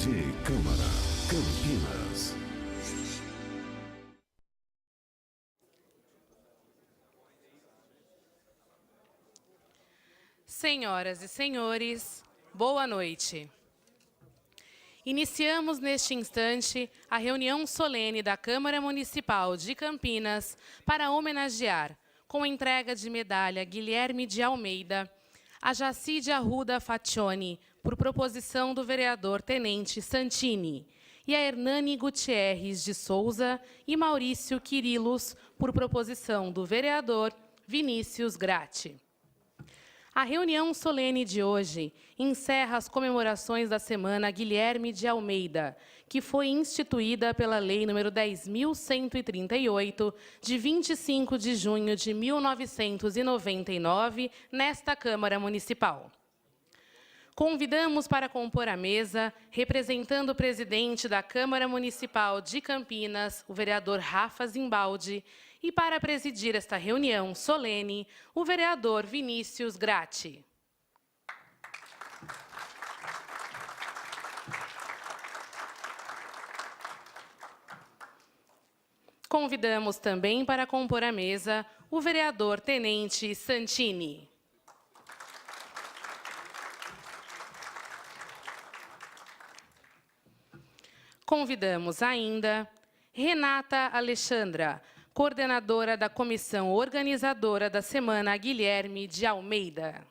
Câmara, Campinas. Senhoras e senhores, boa noite. Iniciamos neste instante a reunião solene da Câmara Municipal de Campinas para homenagear, com entrega de medalha Guilherme de Almeida, a Jacide Arruda Faccioni, por proposição do vereador Tenente Santini, e a Hernani Gutierrez de Souza e Maurício Quirilos, por proposição do vereador Vinícius Gratti. A reunião solene de hoje encerra as comemorações da Semana Guilherme de Almeida, que foi instituída pela Lei nº 10.138, de 25 de junho de 1999, nesta Câmara Municipal. Convidamos para compor a mesa, representando o presidente da Câmara Municipal de Campinas, o vereador Rafa Zimbaldi, e para presidir esta reunião solene, o vereador Vinícius Gratti. Convidamos também para compor a mesa o vereador Tenente Santini. Convidamos ainda Renata Alexandra, coordenadora da comissão organizadora da Semana Guilherme de Almeida.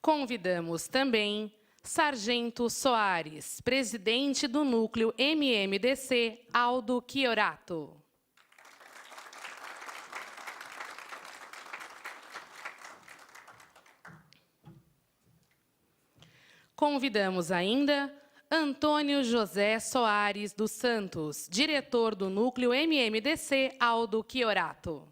Convidamos também Sargento Soares, presidente do Núcleo MMDC, Aldo Chiorato. Convidamos ainda Antônio José Soares dos Santos, diretor do Núcleo MMDC, Aldo Chiorato.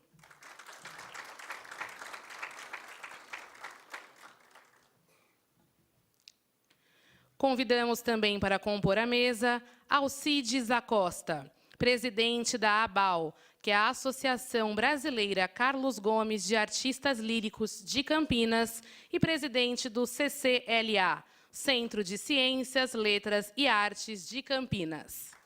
Convidamos também para compor a mesa Alcides Acosta, presidente da ABAL, que é a Associação Brasileira Carlos Gomes de Artistas Líricos de Campinas, e presidente do CCLA, Centro de Ciências, Letras e Artes de Campinas.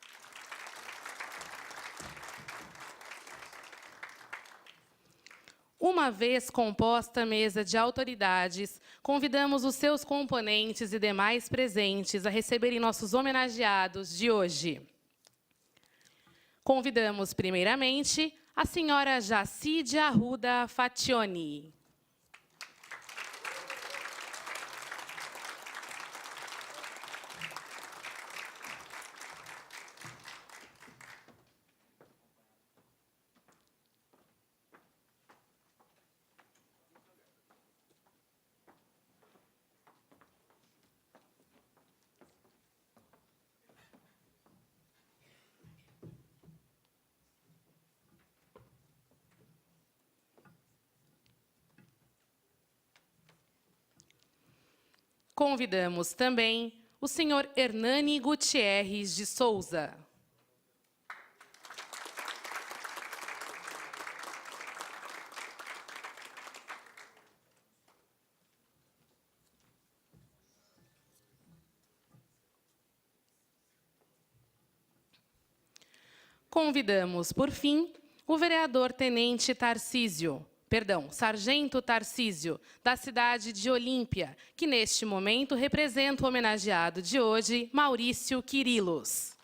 Uma vez composta a mesa de autoridades, convidamos os seus componentes e demais presentes a receberem nossos homenageados de hoje. Convidamos, primeiramente, a senhora Jacide Arruda Faccioni. Convidamos também o senhor Hernani Gutierrez de Souza. Convidamos, por fim, o vereador Tenente Sargento Tarcísio, da cidade de Olímpia, que neste momento representa o homenageado de hoje, Maurício Quirilos.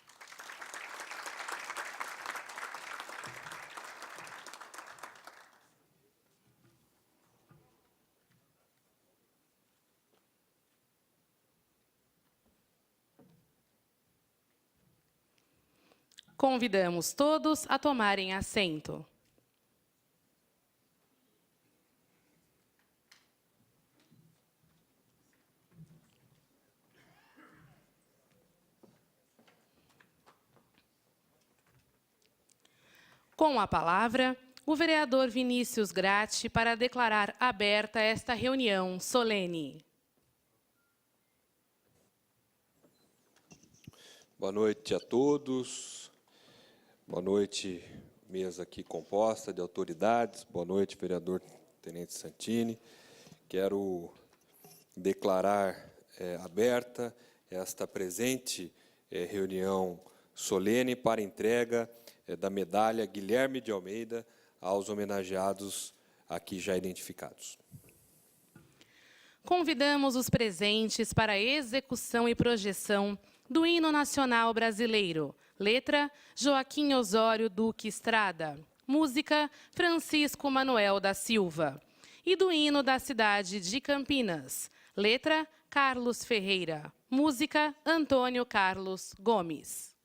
Convidamos todos a tomarem assento. Com a palavra, o vereador Vinícius Gratti para declarar aberta esta reunião solene. Boa noite a todos. Boa noite, mesa aqui composta de autoridades. Boa noite, vereador Tenente Santini. Quero declarar aberta esta presente reunião solene para entrega da medalha Guilherme de Almeida aos homenageados aqui já identificados. Convidamos os presentes para a execução e projeção do Hino Nacional Brasileiro. Letra, Joaquim Osório Duque Estrada. Música, Francisco Manuel da Silva. E do Hino da cidade de Campinas. Letra, Carlos Ferreira. Música, Antônio Carlos Gomes.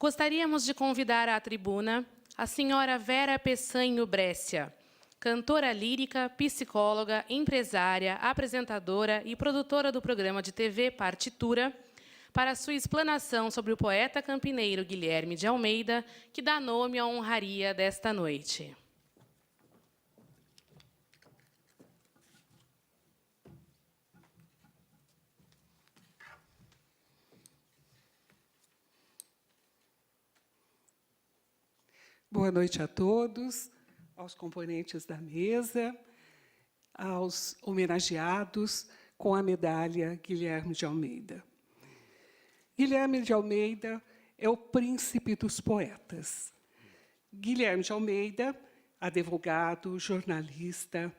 Gostaríamos de convidar à tribuna a senhora Vera Peçanho Brescia, cantora lírica, psicóloga, empresária, apresentadora e produtora do programa de TV Partitura, para sua explanação sobre o poeta campineiro Guilherme de Almeida, que dá nome à honraria desta noite. Boa noite a todos, aos componentes da mesa, aos homenageados com a medalha Guilherme de Almeida. Guilherme de Almeida é o príncipe dos poetas. Guilherme de Almeida, advogado, jornalista,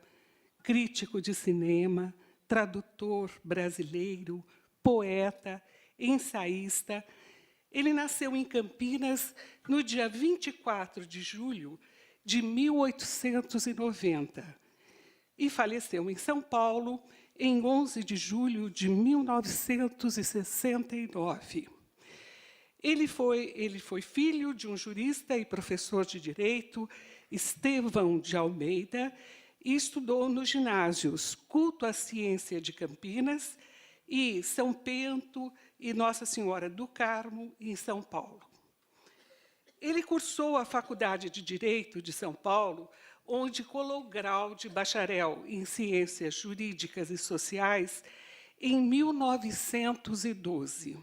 crítico de cinema, tradutor brasileiro, poeta, ensaísta. Ele nasceu em Campinas no dia 24 de julho de 1890 e faleceu em São Paulo em 11 de julho de 1969. Ele foi filho de um jurista e professor de direito, Estevão de Almeida, e estudou nos ginásios Culto à Ciência de Campinas e São Bento e Nossa Senhora do Carmo, em São Paulo. Ele cursou a Faculdade de Direito de São Paulo, onde colou grau de bacharel em Ciências Jurídicas e Sociais em 1912.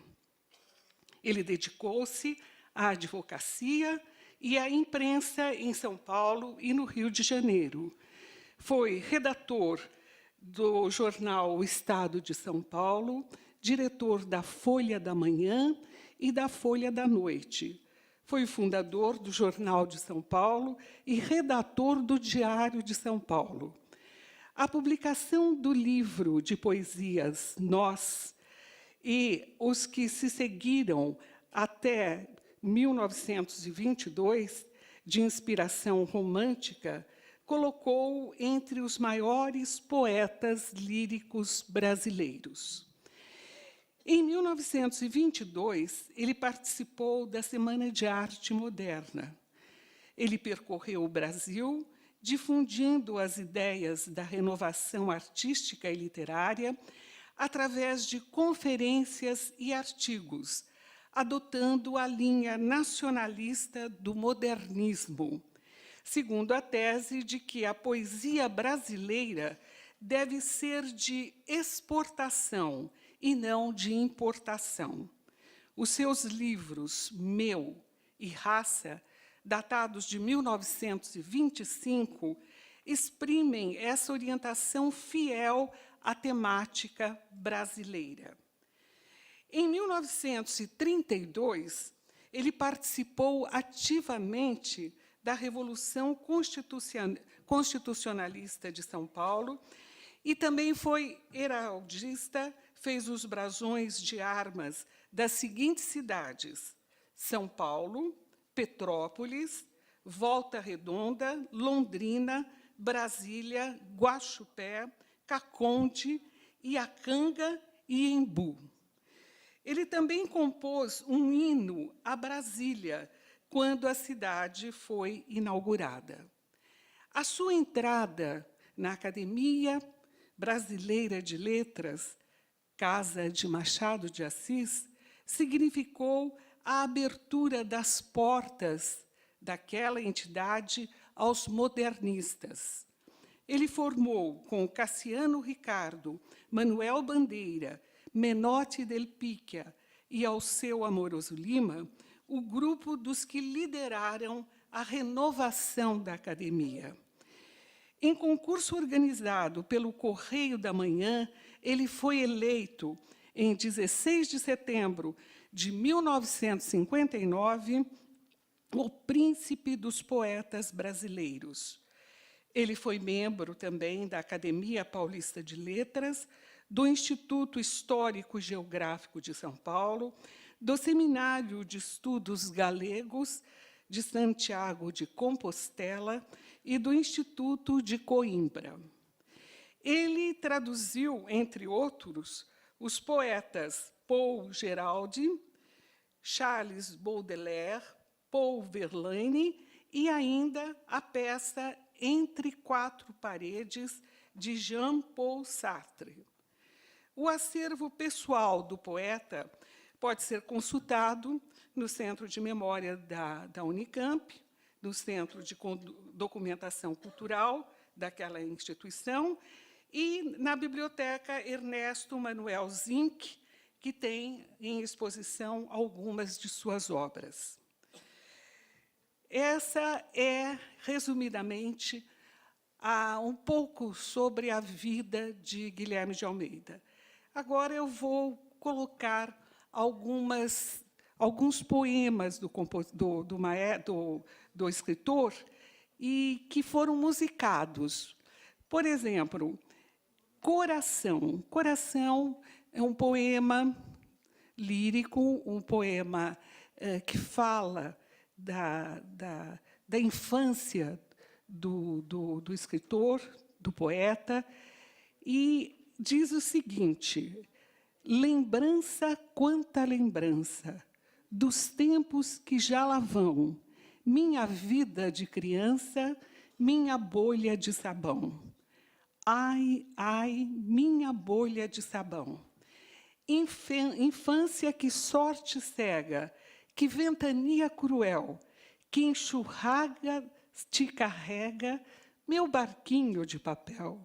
Ele dedicou-se à advocacia e à imprensa em São Paulo e no Rio de Janeiro. Foi redator do jornal O Estado de São Paulo, diretor da Folha da Manhã e da Folha da Noite. Foi o fundador do Jornal de São Paulo e redator do Diário de São Paulo. A publicação do livro de poesias Nós e os que se seguiram até 1922, de inspiração romântica, colocou-o entre os maiores poetas líricos brasileiros. Em 1922, ele participou da Semana de Arte Moderna. Ele percorreu o Brasil, difundindo as ideias da renovação artística e literária através de conferências e artigos, adotando a linha nacionalista do modernismo, segundo a tese de que a poesia brasileira deve ser de exportação e não de importação. Os seus livros Meu e Raça, datados de 1925, exprimem essa orientação fiel à temática brasileira. Em 1932, ele participou ativamente da Revolução Constitucionalista de São Paulo e também foi heraldista, fez os brasões de armas das seguintes cidades: São Paulo, Petrópolis, Volta Redonda, Londrina, Brasília, Guaxupé, Caconde, Iacanga e Embu. Ele também compôs um hino a Brasília, quando a cidade foi inaugurada. A sua entrada na Academia Brasileira de Letras, Casa de Machado de Assis, significou a abertura das portas daquela entidade aos modernistas. Ele formou com Cassiano Ricardo, Manuel Bandeira, Menotti del Picchia e Alceu Amoroso Lima, o grupo dos que lideraram a renovação da academia. Em concurso organizado pelo Correio da Manhã, ele foi eleito, em 16 de setembro de 1959, o Príncipe dos Poetas Brasileiros. Ele foi membro também da Academia Paulista de Letras, do Instituto Histórico e Geográfico de São Paulo, do Seminário de Estudos Galegos de Santiago de Compostela e do Instituto de Coimbra. Ele traduziu, entre outros, os poetas Paul Géraldi, Charles Baudelaire, Paul Verlaine e ainda a peça Entre Quatro Paredes, de Jean-Paul Sartre. O acervo pessoal do poeta pode ser consultado no Centro de Memória da Unicamp, no Centro de Documentação Cultural daquela instituição, e na Biblioteca Ernesto Manuel Zink, que tem em exposição algumas de suas obras. Essa é, resumidamente, um pouco sobre a vida de Guilherme de Almeida. Agora eu vou colocar alguns poemas do escritor e que foram musicados. Por exemplo, Coração. Coração é um poema lírico, um poema que fala da infância do escritor, do poeta, e diz o seguinte: lembrança, quanta lembrança, dos tempos que já lá vão, minha vida de criança, minha bolha de sabão. Ai, ai, minha bolha de sabão. Infância que sorte cega, que ventania cruel, que enxurrada te carrega, meu barquinho de papel.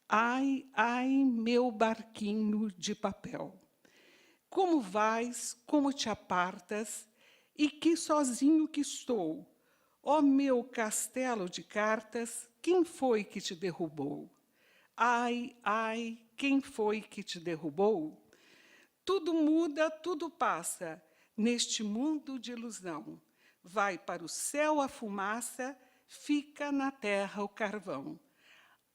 Ai, ai, meu barquinho de papel. Como vais, como te apartas, e que sozinho que estou. Ó meu castelo de cartas, quem foi que te derrubou? Ai, ai, quem foi que te derrubou? Tudo muda, tudo passa, neste mundo de ilusão. Vai para o céu a fumaça, fica na terra o carvão.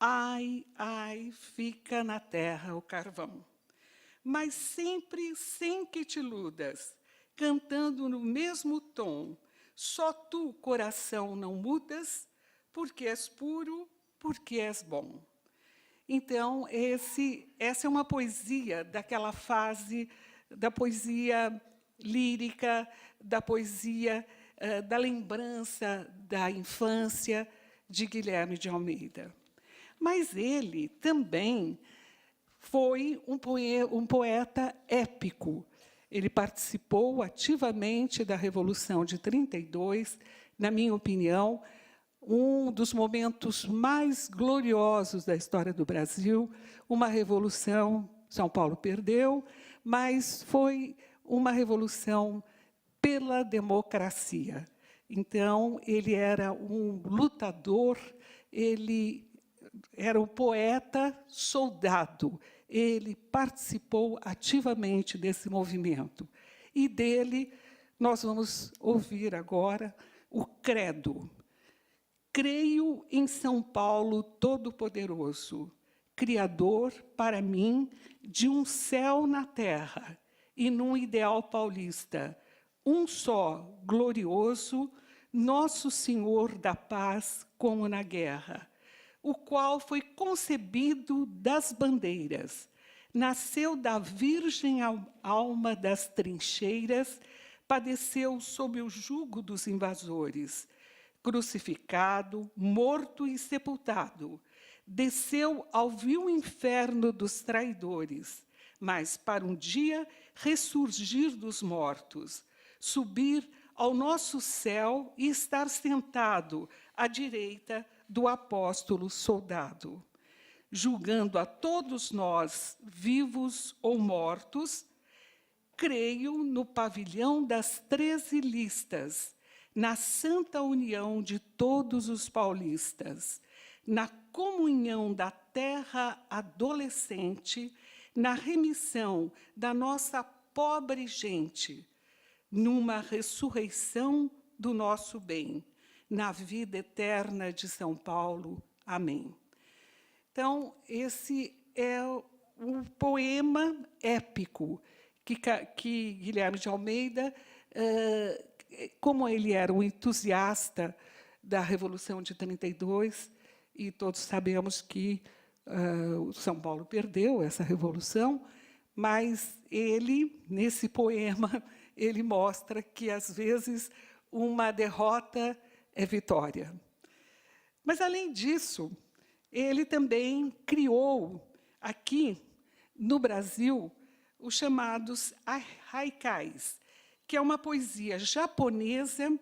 Ai, ai, fica na terra o carvão. Mas sempre sem que te iludas, cantando no mesmo tom, só tu, coração, não mudas, porque és puro, porque és bom. Então, essa é uma poesia daquela fase da poesia lírica, da poesia da lembrança da infância de Guilherme de Almeida. Mas ele também foi um poeta épico. Ele participou ativamente da Revolução de 32, na minha opinião, um dos momentos mais gloriosos da história do Brasil, uma revolução, São Paulo perdeu, mas foi uma revolução pela democracia. Então, ele era um lutador, ele era um poeta soldado, ele participou ativamente desse movimento. E dele, nós vamos ouvir agora o Credo. Creio em São Paulo Todo-Poderoso, Criador, para mim, de um céu na terra e num ideal paulista, um só, glorioso, Nosso Senhor da Paz, como na guerra, o qual foi concebido das bandeiras, nasceu da virgem alma das trincheiras, padeceu sob o jugo dos invasores, crucificado, morto e sepultado, desceu ao vil inferno dos traidores, mas para um dia ressurgir dos mortos, subir ao nosso céu e estar sentado à direita do apóstolo soldado, julgando a todos nós, vivos ou mortos. Creio no pavilhão das 13 listas, na santa união de todos os paulistas, na comunhão da terra adolescente, na remissão da nossa pobre gente, numa ressurreição do nosso bem, na vida eterna de São Paulo. Amém. Então, esse é um poema épico que Guilherme de Almeida, como ele era um entusiasta da Revolução de 32, e todos sabemos que o São Paulo perdeu essa revolução, mas ele, nesse poema, ele mostra que, às vezes, uma derrota é vitória. Mas, além disso, ele também criou, aqui no Brasil, os chamados haikais, que é uma poesia japonesa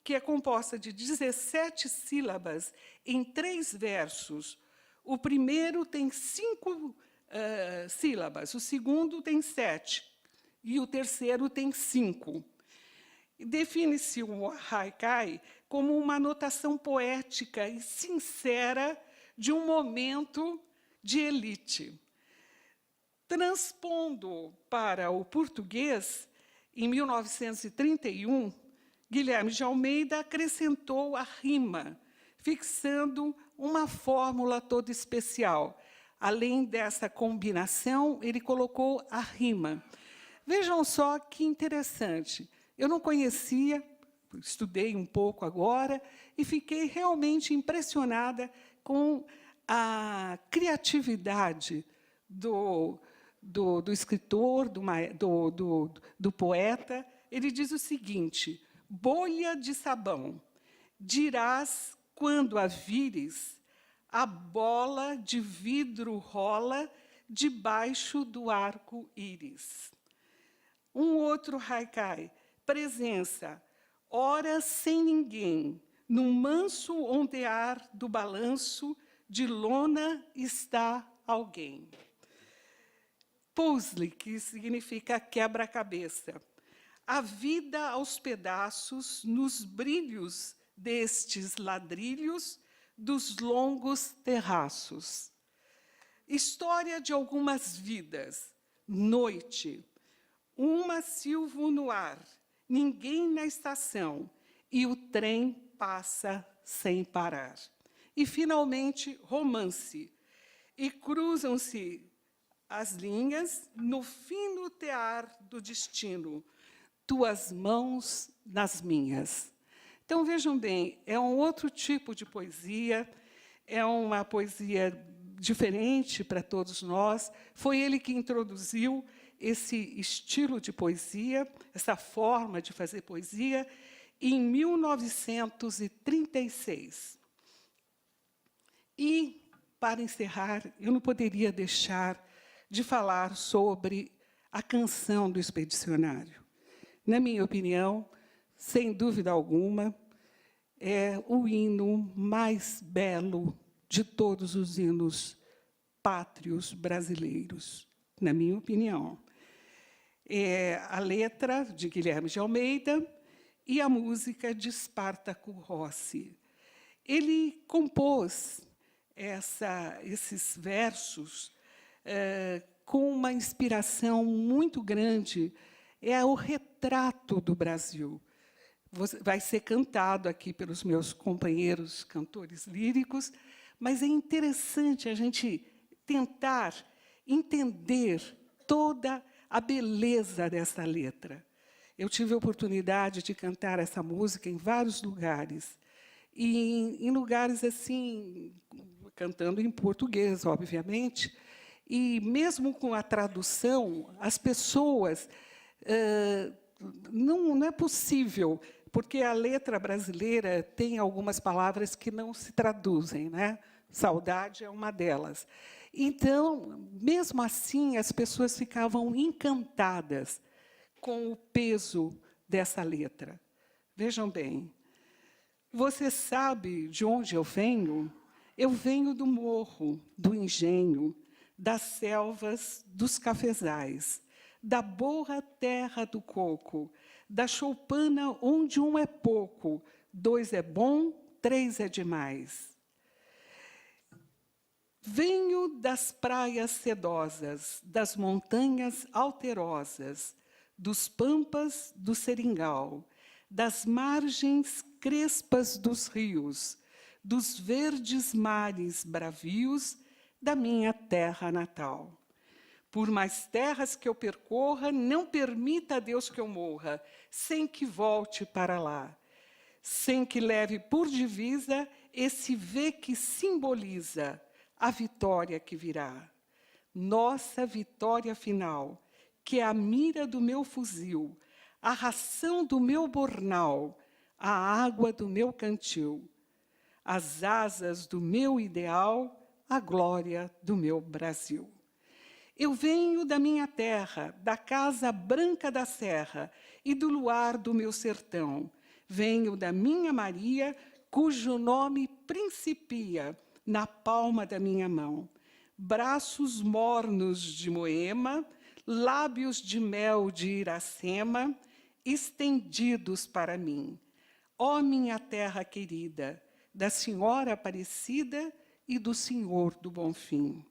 que é composta de 17 sílabas em 3 versos. O primeiro tem 5 sílabas, o segundo tem 7, e o terceiro tem 5. Define-se o haikai como uma notação poética e sincera de um momento de elite. Transpondo para o português, em 1931, Guilherme de Almeida acrescentou a rima, fixando uma fórmula toda especial. Além dessa combinação, ele colocou a rima. Vejam só que interessante. Eu não conhecia, estudei um pouco agora, e fiquei realmente impressionada com a criatividade do escritor, do poeta. Ele diz o seguinte: bolha de sabão, dirás quando a vires, a bola de vidro rola debaixo do arco-íris. Um outro haikai: presença, horas sem ninguém, num manso ondear do balanço, de lona está alguém. Puzzle, que significa quebra-cabeça. A vida aos pedaços, nos brilhos destes ladrilhos, dos longos terraços. História de algumas vidas. Noite. Uma silvo no ar, ninguém na estação, e o trem passa sem parar. E, finalmente, romance. E cruzam-se as linhas no fino tear do destino, tuas mãos nas minhas. Então, vejam bem, é um outro tipo de poesia, é uma poesia diferente para todos nós. Foi ele que introduziu esse estilo de poesia, essa forma de fazer poesia, em 1936. E, para encerrar, eu não poderia deixar de falar sobre a canção do Expedicionário. Na minha opinião, sem dúvida alguma, é o hino mais belo de todos os hinos pátrios brasileiros, na minha opinião. É a letra de Guilherme de Almeida e a música de Espartaco Rossi. Ele compôs esses versos com uma inspiração muito grande. É o retrato do Brasil. Vai ser cantado aqui pelos meus companheiros cantores líricos, mas é interessante a gente tentar entender toda a beleza dessa letra. Eu tive a oportunidade de cantar essa música em vários lugares, e em lugares assim, cantando em português, obviamente, e mesmo com a tradução, as pessoas não é possível, porque a letra brasileira tem algumas palavras que não se traduzem, né? Saudade é uma delas. Então, mesmo assim, as pessoas ficavam encantadas com o peso dessa letra. Vejam bem, você sabe de onde eu venho? Eu venho do morro, do engenho, das selvas, dos cafezais, da boa terra do coco, da choupana onde um é pouco, 2 é bom, 3 é demais. Venho das praias sedosas, das montanhas alterosas, dos pampas do seringal, das margens crespas dos rios, dos verdes mares bravios da minha terra natal. Por mais terras que eu percorra, não permita a Deus que eu morra, sem que volte para lá, sem que leve por divisa esse V que simboliza a vitória que virá. Nossa vitória final, que é a mira do meu fuzil, a ração do meu bornal, a água do meu cantil, as asas do meu ideal, a glória do meu Brasil. Eu venho da minha terra, da casa branca da serra e do luar do meu sertão. Venho da minha Maria, cujo nome principia na palma da minha mão. Braços mornos de Moema, lábios de mel de Iracema, estendidos para mim. Ó minha terra querida, da Senhora Aparecida e do Senhor do Bonfim.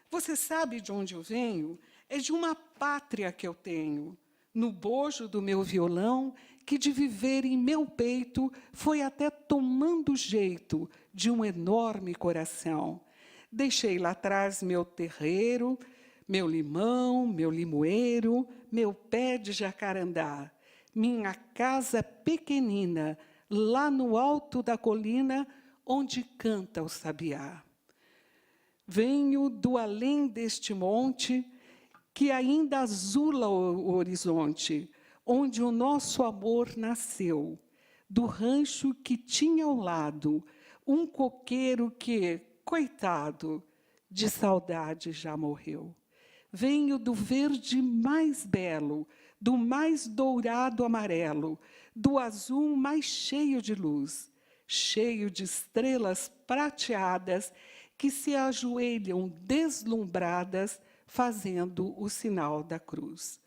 Você sabe de onde eu venho? É de uma pátria que eu tenho, no bojo do meu violão, que de viver em meu peito foi até tomando jeito de um enorme coração. Deixei lá atrás meu terreiro, meu limão, meu limoeiro, meu pé de jacarandá, minha casa pequenina, lá no alto da colina, onde canta o sabiá. Venho do além deste monte, que ainda azula o horizonte, onde o nosso amor nasceu, do rancho que tinha ao lado um coqueiro que, coitado, de saudade já morreu. Venho do verde mais belo, do mais dourado amarelo, do azul mais cheio de luz, cheio de estrelas prateadas que se ajoelham deslumbradas, fazendo o sinal da cruz.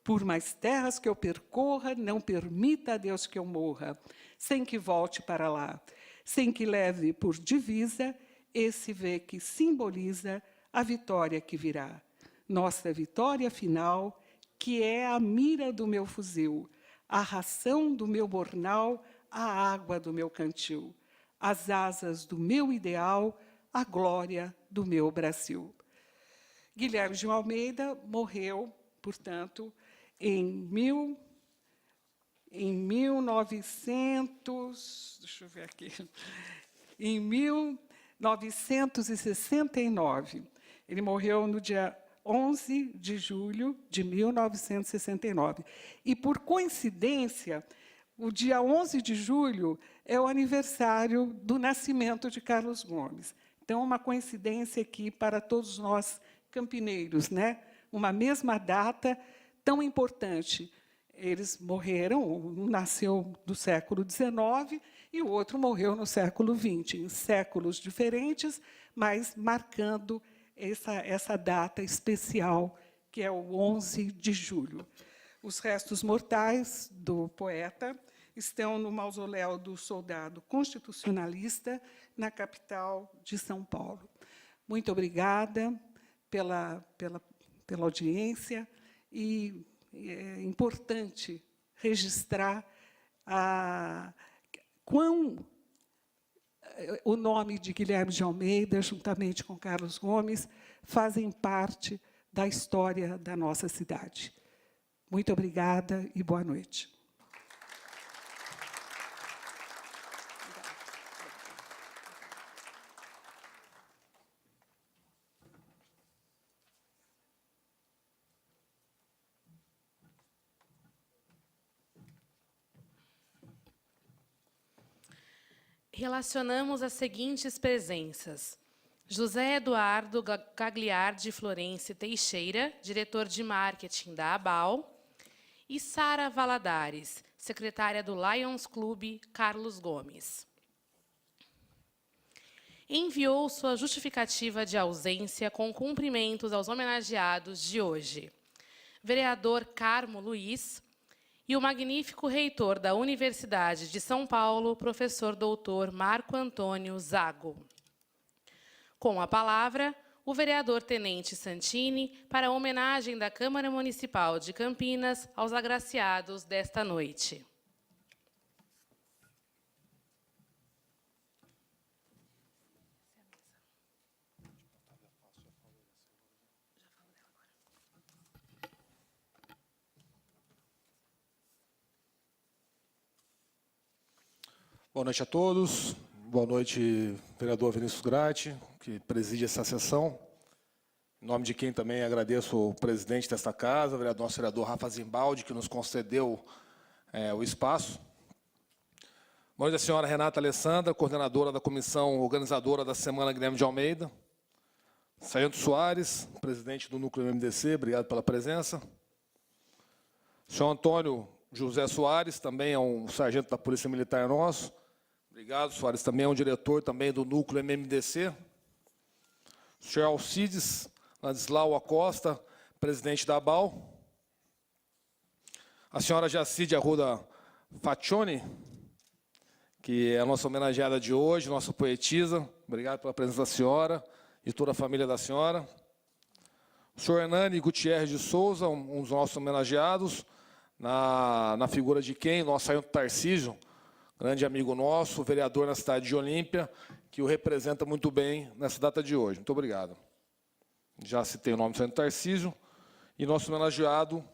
Por mais terras que eu percorra, não permita a Deus que eu morra, sem que volte para lá, sem que leve por divisa esse V que simboliza a vitória que virá. Nossa vitória final, que é a mira do meu fuzil, a ração do meu bornal, a água do meu cantil, as asas do meu ideal, a glória do meu Brasil. Guilherme de Almeida morreu, portanto, em 1969. Ele morreu no dia 11 de julho de 1969. E, por coincidência, o dia 11 de julho é o aniversário do nascimento de Carlos Gomes. Então, uma coincidência aqui para todos nós campineiros, né? Uma mesma data tão importante. Eles morreram, um nasceu do século XIX e o outro morreu no século XX, em séculos diferentes, mas marcando essa data especial, que é o 11 de julho. Os restos mortais do poeta estão no mausoléu do soldado constitucionalista, na capital de São Paulo. Muito obrigada pela audiência, e é importante registrar o nome de Guilherme de Almeida, juntamente com Carlos Gomes, fazem parte da história da nossa cidade. Muito obrigada e boa noite. Relacionamos as seguintes presenças: José Eduardo Gagliardi Florencio Teixeira, diretor de marketing da ABAL, e Sara Valadares, secretária do Lions Clube Carlos Gomes. Enviou sua justificativa de ausência com cumprimentos aos homenageados de hoje: vereador Carmo Luiz, e o magnífico reitor da Universidade de São Paulo, professor doutor Marco Antônio Zago. Com a palavra, o vereador Tenente Santini, para a homenagem da Câmara Municipal de Campinas aos agraciados desta noite. Boa noite a todos. Boa noite, vereador Vinícius Gratti, que preside essa sessão. Em Em nome de quem também agradeço o presidente desta casa, o nosso vereador Rafa Zimbaldi, que nos concedeu o espaço. Boa noite, a senhora Renata Alessandra, coordenadora da comissão organizadora da Semana Guilherme de Almeida. Sargento Soares, presidente do Núcleo MMDC, obrigado pela presença. Senhor Antônio José Soares, também é um sargento da Polícia Militar nosso. Obrigado, Soares, também é um diretor também do Núcleo MMDC. Senhor Alcides Ladislau Acosta, presidente da ABAL. A senhora Jacide Arruda Faccioni, que é a nossa homenageada de hoje, nossa poetisa. Obrigado pela presença da senhora e toda a família da senhora. O senhor Hernani Gutierrez de Souza, um dos nossos homenageados, na figura de quem? Nosso sargento Tarcísio, grande amigo nosso, vereador na cidade de Olímpia, que o representa muito bem nessa data de hoje. Muito obrigado. Já citei o nome do sargento Tarcísio. E nosso homenageado,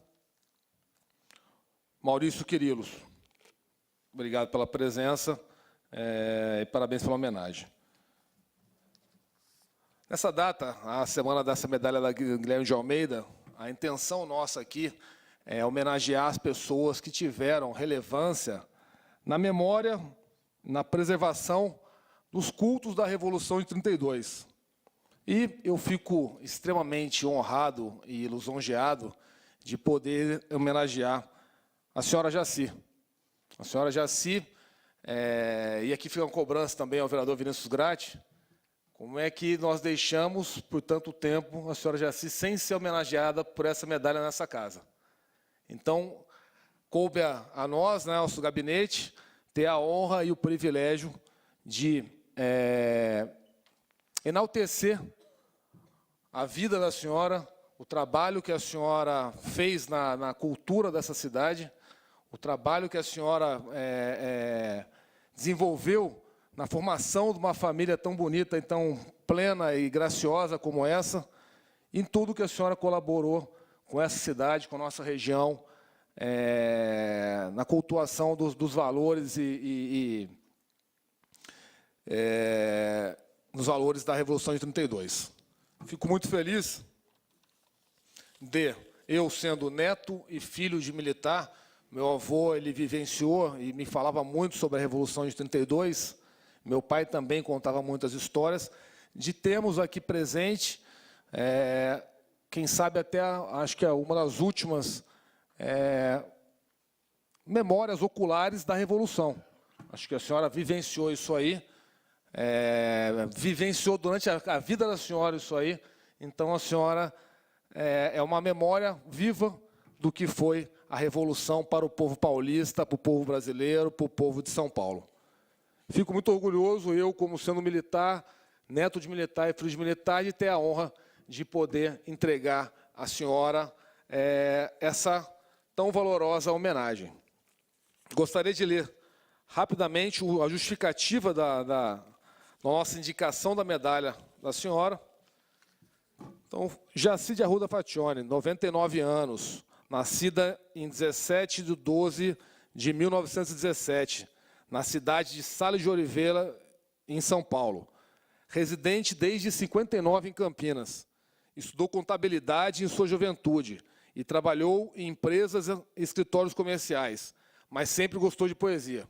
Maurício Quirilos. Obrigado pela presença e parabéns pela homenagem. Nessa data, a semana dessa medalha da Guilherme de Almeida, a intenção nossa aqui é homenagear as pessoas que tiveram relevância na memória, na preservação dos cultos da Revolução de 32. E eu fico extremamente honrado e lisonjeado de poder homenagear a senhora Jaci. A senhora Jaci, e aqui fica uma cobrança também ao vereador Vinícius Gratti, como é que nós deixamos, por tanto tempo, a senhora Jaci sem ser homenageada por essa medalha nessa casa. Então, coube a nós, né, nosso gabinete, ter a honra e o privilégio de enaltecer a vida da senhora, o trabalho que a senhora fez na cultura dessa cidade, o trabalho que a senhora desenvolveu na formação de uma família tão bonita, e tão plena e graciosa como essa, em tudo que a senhora colaborou com essa cidade, com a nossa região, na cultuação dos valores nos valores da Revolução de 32. Fico muito feliz de eu, sendo neto e filho de militar, meu avô ele vivenciou e me falava muito sobre a Revolução de 32, meu pai também contava muitas histórias, de termos aqui presente, quem sabe até, acho que é uma das últimas memórias oculares da Revolução. Acho que a senhora vivenciou isso aí, vivenciou durante a vida da senhora isso aí, então a senhora é uma memória viva do que foi a Revolução para o povo paulista, para o povo brasileiro, para o povo de São Paulo. Fico muito orgulhoso, eu, como sendo militar, neto de militar e filho de militar, de ter a honra de poder entregar à senhora essa tão valorosa homenagem. Gostaria de ler rapidamente a justificativa da nossa indicação da medalha da senhora. Então, Jacide Arruda Faccioni, 99 anos, nascida em 17 de 12 de 1917, na cidade de Sales de Oliveira, em São Paulo. Residente desde 59 em Campinas. Estudou contabilidade em sua juventude e trabalhou em empresas e escritórios comerciais, mas sempre gostou de poesia.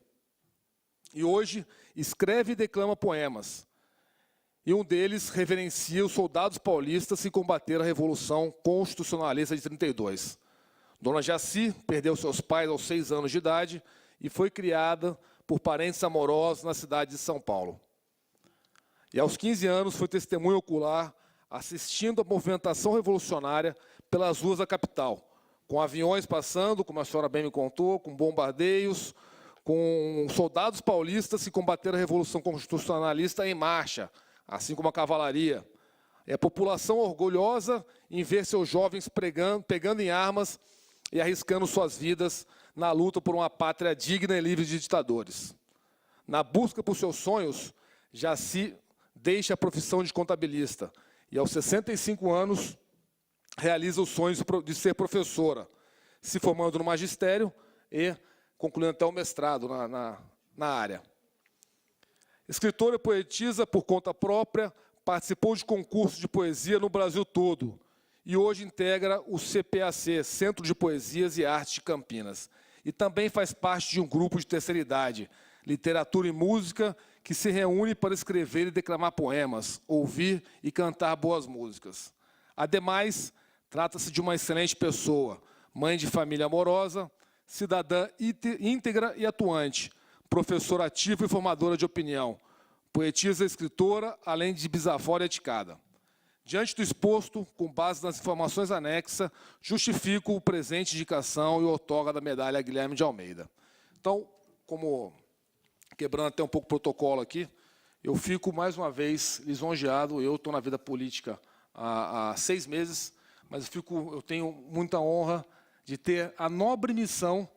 E hoje escreve e declama poemas. E um deles reverencia os soldados paulistas que combateram a Revolução Constitucionalista de 32. Dona Jaci perdeu seus pais aos 6 anos de idade e foi criada por parentes amorosos na cidade de São Paulo. E aos 15 anos foi testemunha ocular assistindo à movimentação revolucionária pelas ruas da capital, com aviões passando, como a senhora bem me contou, com bombardeios, com soldados paulistas que combateram a Revolução Constitucionalista em marcha, assim como a cavalaria. E a população orgulhosa em ver seus jovens pegando em armas e arriscando suas vidas na luta por uma pátria digna e livre de ditadores. Na busca por seus sonhos, Jaci deixa a profissão de contabilista e, aos 65 anos, realiza o sonho de ser professora, se formando no magistério e concluindo até o mestrado na área. Escritora e poetisa por conta própria, participou de concursos de poesia no Brasil todo, e hoje integra o CPAC, Centro de Poesias e Artes de Campinas. E também faz parte de um grupo de terceira idade, Literatura e Música, que se reúne para escrever e declamar poemas, ouvir e cantar boas músicas. Ademais, trata-se de uma excelente pessoa, mãe de família amorosa, cidadã íntegra e atuante, professora ativa e formadora de opinião, poetisa e escritora, além de bisavó dedicada. Diante do exposto, com base nas informações anexas, justifico o presente indicação e outorga da medalha Guilherme de Almeida. Então, como quebrando até um pouco o protocolo aqui, eu fico mais uma vez lisonjeado. Eu estou na vida política há 6 meses, mas eu tenho muita honra de ter a nobre missão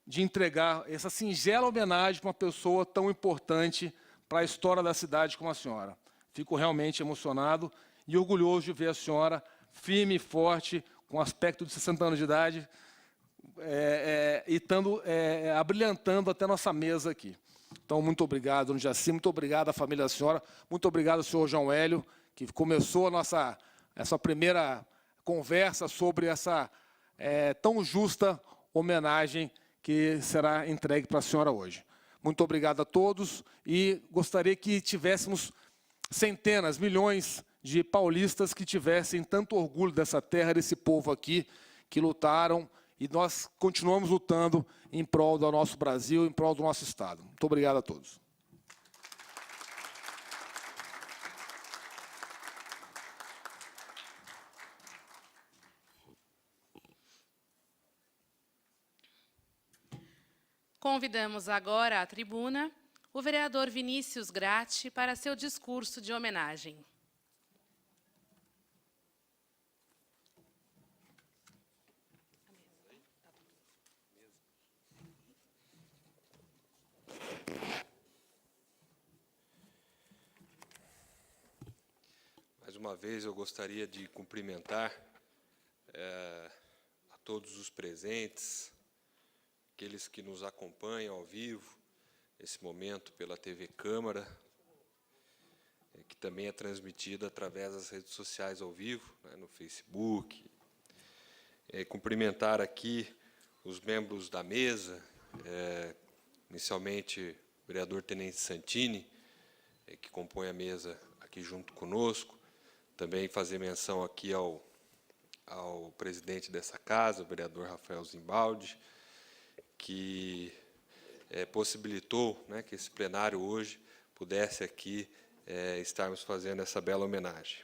de entregar essa singela homenagem para uma pessoa tão importante para a história da cidade como a senhora. Fico realmente emocionado e orgulhoso de ver a senhora firme e forte, com aspecto de 60 anos de idade, e estando abrilhantando até nossa mesa aqui. Então, muito obrigado, dona Jaci, muito obrigado à família da senhora, muito obrigado ao senhor João Hélio, que começou essa primeira conversa sobre essa tão justa homenagem que será entregue para a senhora hoje. Muito obrigado a todos e gostaria que tivéssemos centenas, milhões de paulistas que tivessem tanto orgulho dessa terra, desse povo aqui, que lutaram, e nós continuamos lutando em prol do nosso Brasil, em prol do nosso Estado. Muito obrigado a todos. Convidamos agora à tribuna o vereador Vinícius Gratti para seu discurso de homenagem. Mais uma vez, eu gostaria de cumprimentar a todos os presentes, aqueles que nos acompanham ao vivo, nesse momento pela TV Câmara, que também é transmitida através das redes sociais ao vivo, né, no Facebook. Cumprimentar aqui os membros da mesa, inicialmente o vereador Tenente Santini, que compõe a mesa aqui junto conosco, também fazer menção aqui ao presidente dessa casa, o vereador Rafael Zimbaldi, que possibilitou, né, que esse plenário hoje pudesse aqui estarmos fazendo essa bela homenagem.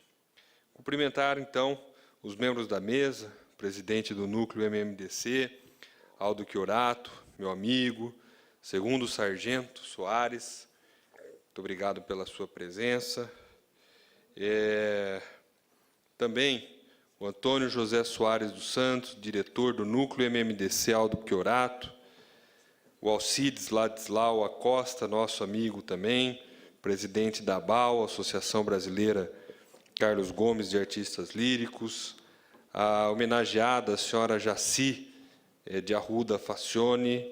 Cumprimentar, então, os membros da mesa, o presidente do Núcleo MMDC, Aldo Chiorato, meu amigo, segundo Sargento Soares, muito obrigado pela sua presença. Também o Antônio José Soares dos Santos, diretor do Núcleo MMDC Aldo Chiorato, o Alcides Ladislau Acosta, nosso amigo também, presidente da ABAL, Associação Brasileira Carlos Gomes de Artistas Líricos, a homenageada senhora Jaci de Arruda Facione,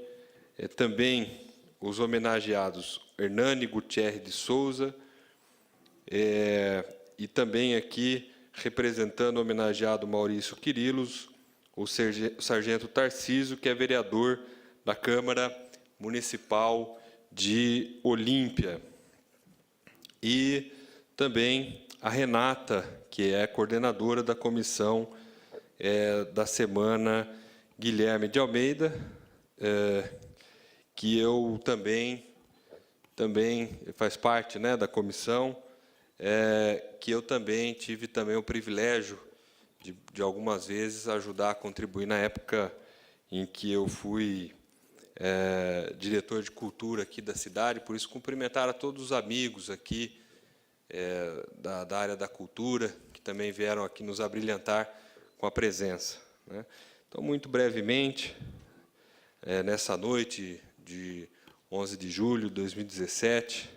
também os homenageados Hernani Gutierrez de Souza, e também aqui, representando o homenageado Maurício Quirilos, o sargento Tarcísio, que é vereador da Câmara Municipal de Olímpia. E também a Renata, que é coordenadora da comissão da Semana Guilherme de Almeida, que eu também faz parte, né, da comissão, que eu também tive o privilégio de algumas vezes ajudar a contribuir na época em que eu fui diretor de cultura aqui da cidade. Por isso, cumprimentar a todos os amigos aqui da área da cultura, que também vieram aqui nos abrilhantar com a presença, né? Então, muito brevemente, nessa noite de 11 de julho de 2017,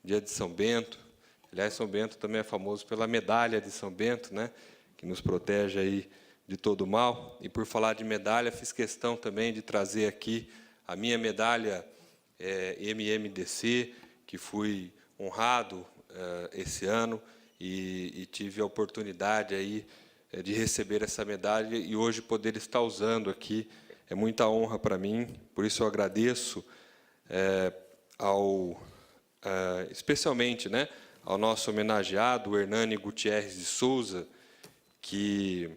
dia de São Bento. Aliás, São Bento também é famoso pela medalha de São Bento, né, que nos protege aí de todo mal. E, por falar de medalha, fiz questão também de trazer aqui a minha medalha MMDC, que fui honrado esse ano, e tive a oportunidade aí de receber essa medalha e hoje poder estar usando aqui. É muita honra para mim, por isso eu agradeço especialmente, né, ao nosso homenageado, o Hernani Gutierrez de Souza, que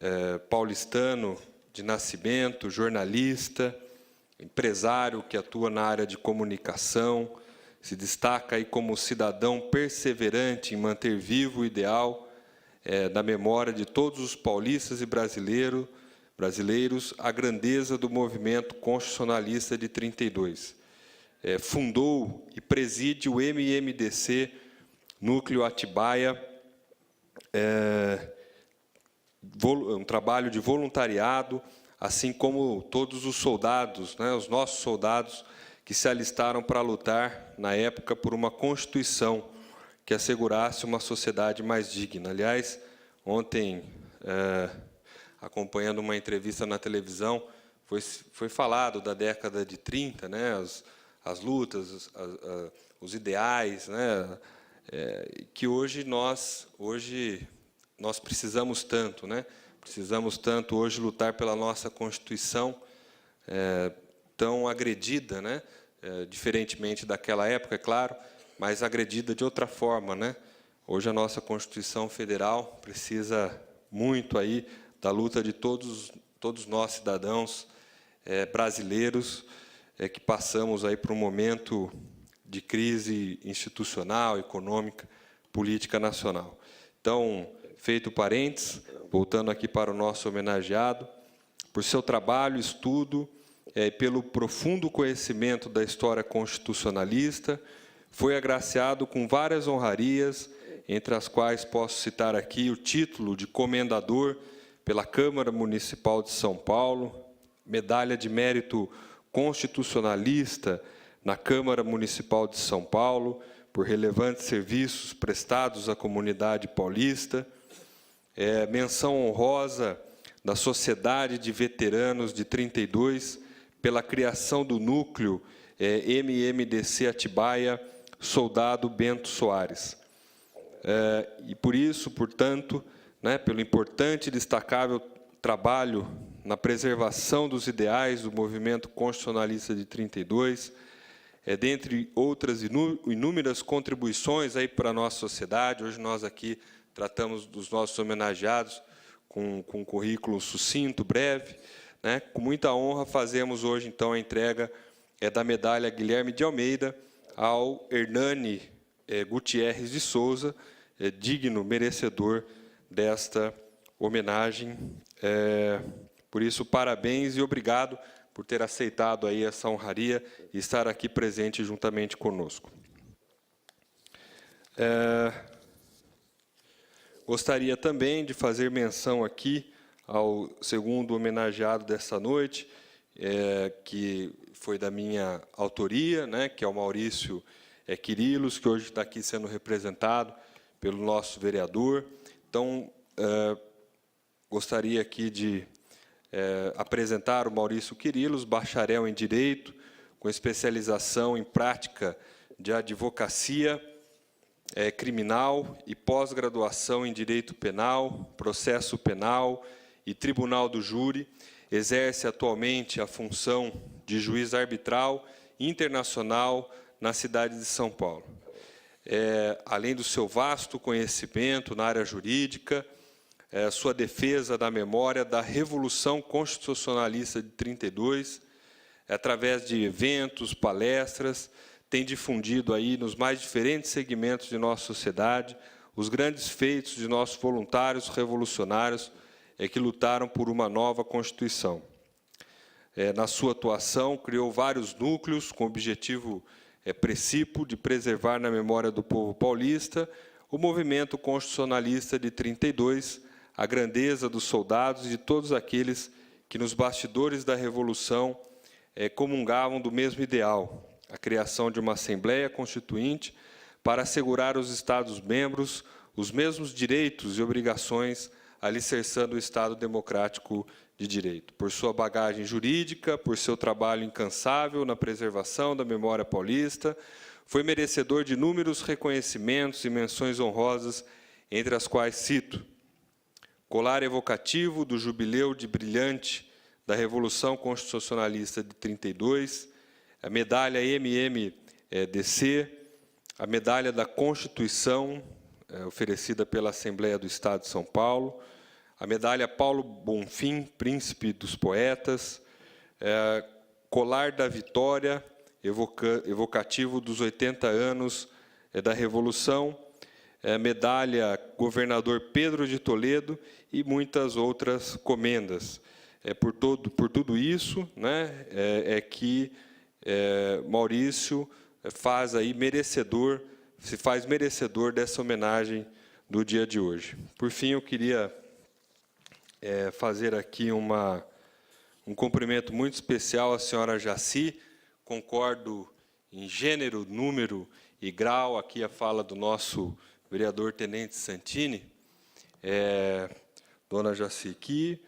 é paulistano de nascimento, jornalista, empresário que atua na área de comunicação, se destaca aí como cidadão perseverante em manter vivo o ideal da memória de todos os paulistas e brasileiros a grandeza do movimento constitucionalista de 32. Fundou e preside o MMDC Núcleo Atibaia, um trabalho de voluntariado, assim como todos os soldados, né, os nossos soldados que se alistaram para lutar, na época, por uma Constituição que assegurasse uma sociedade mais digna. Aliás, ontem, acompanhando uma entrevista na televisão, foi falado da década de 30, né, as lutas, os ideais, né, que hoje nós precisamos tanto, né? Precisamos tanto hoje lutar pela nossa Constituição, tão agredida, né? Diferentemente daquela época, é claro, mas agredida de outra forma, né? Hoje a nossa Constituição Federal precisa muito aí da luta de todos nós cidadãos brasileiros que passamos aí por um momento de crise institucional, econômica, política nacional. Então, feito parênteses, voltando aqui para o nosso homenageado, por seu trabalho, estudo, e pelo profundo conhecimento da história constitucionalista, foi agraciado com várias honrarias, entre as quais posso citar aqui o título de comendador pela Câmara Municipal de São Paulo, medalha de mérito constitucionalista na Câmara Municipal de São Paulo, por relevantes serviços prestados à comunidade paulista, menção honrosa da Sociedade de Veteranos de 32, pela criação do núcleo MMDC Atibaia, Soldado Bento Soares. E por isso, portanto, né, pelo importante e destacável trabalho na preservação dos ideais do movimento constitucionalista de 32, dentre outras inúmeras contribuições aí para a nossa sociedade. Hoje nós aqui tratamos dos nossos homenageados com um currículo sucinto, breve, né? Com muita honra fazemos hoje, então, a entrega da medalha Guilherme de Almeida ao Hernani Gutierrez de Souza, digno merecedor desta homenagem. Por isso, parabéns e obrigado por ter aceitado aí essa honraria e estar aqui presente juntamente conosco. Gostaria também de fazer menção aqui ao segundo homenageado dessa noite, que foi da minha autoria, né, que é o Maurício Quirilos, que hoje está aqui sendo representado pelo nosso vereador. Então, gostaria aqui de apresentar o Maurício Quirilos, bacharel em Direito, com especialização em prática de advocacia criminal e pós-graduação em Direito Penal, Processo Penal e Tribunal do Júri. Exerce atualmente a função de juiz arbitral internacional na cidade de São Paulo. Além do seu vasto conhecimento na área jurídica, sua defesa da memória da Revolução Constitucionalista de 32, através de eventos, palestras, tem difundido aí nos mais diferentes segmentos de nossa sociedade os grandes feitos de nossos voluntários revolucionários que lutaram por uma nova Constituição. Na sua atuação, criou vários núcleos com o objetivo precípuo de preservar na memória do povo paulista o movimento constitucionalista de 32, a grandeza dos soldados e de todos aqueles que, nos bastidores da Revolução, comungavam do mesmo ideal, a criação de uma Assembleia Constituinte para assegurar aos Estados-membros os mesmos direitos e obrigações, alicerçando o Estado democrático de direito. Por sua bagagem jurídica, por seu trabalho incansável na preservação da memória paulista, foi merecedor de inúmeros reconhecimentos e menções honrosas, entre as quais cito: colar evocativo do Jubileu de Brilhante da Revolução Constitucionalista de 32, a medalha MMDC, a medalha da Constituição, oferecida pela Assembleia do Estado de São Paulo, a medalha Paulo Bonfim, Príncipe dos Poetas, colar da Vitória, evocativo dos 80 anos da Revolução, medalha Governador Pedro de Toledo e muitas outras comendas. Por tudo isso, né, que Maurício se faz merecedor dessa homenagem do dia de hoje. Por fim, eu queria fazer aqui um cumprimento muito especial à senhora Jaci. Concordo em gênero, número e grau, aqui a fala do nosso vereador Tenente Santini, dona Jaci, que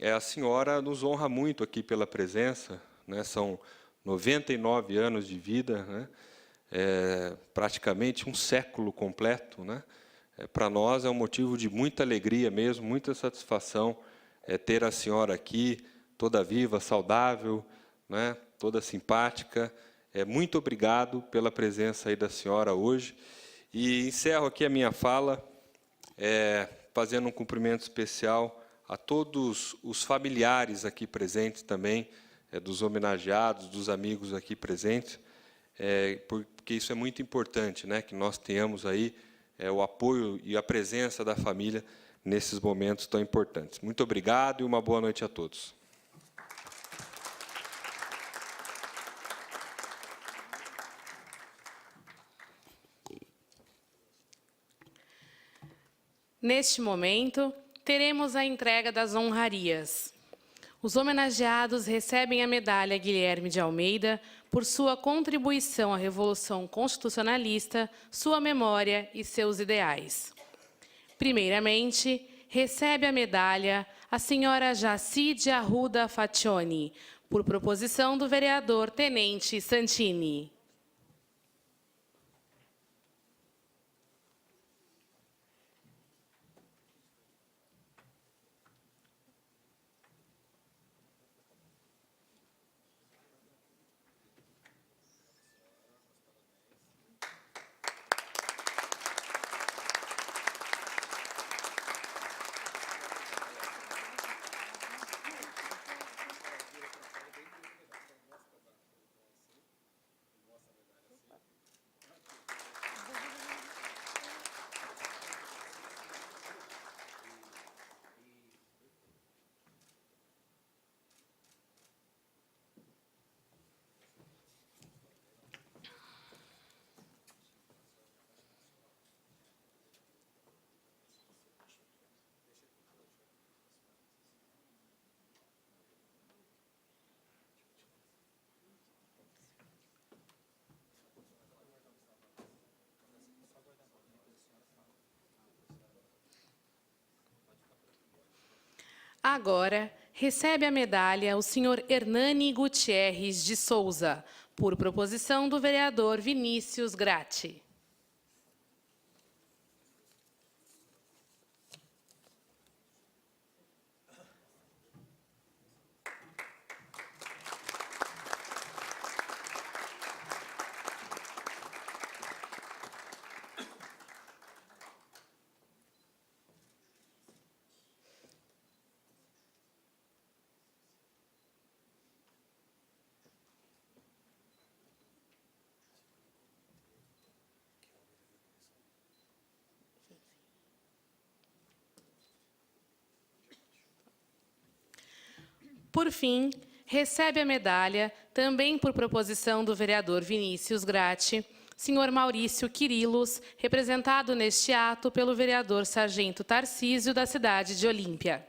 a senhora nos honra muito aqui pela presença, né? São 99 anos de vida, né? Praticamente um século completo, né? Para nós é um motivo de muita alegria mesmo, muita satisfação ter a senhora aqui, toda viva, saudável, né? Toda simpática. Muito obrigado pela presença aí da senhora hoje. E encerro aqui a minha fala fazendo um cumprimento especial a todos os familiares aqui presentes também, dos homenageados, dos amigos aqui presentes, porque isso é muito importante, né, que nós tenhamos aí o apoio e a presença da família nesses momentos tão importantes. Muito obrigado e uma boa noite a todos. Neste momento, teremos a entrega das honrarias. Os homenageados recebem a medalha Guilherme de Almeida por sua contribuição à Revolução Constitucionalista, sua memória e seus ideais. Primeiramente, recebe a medalha a senhora Jaci de Arruda Faccioni, por proposição do vereador Tenente Santini. Agora, recebe a medalha o senhor Hernani Gutierrez de Souza, por proposição do vereador Vinícius Gratti. Por fim, recebe a medalha, também por proposição do vereador Vinícius Gratti, senhor Maurício Quirilos, representado neste ato pelo vereador Sargento Tarcísio, da cidade de Olímpia.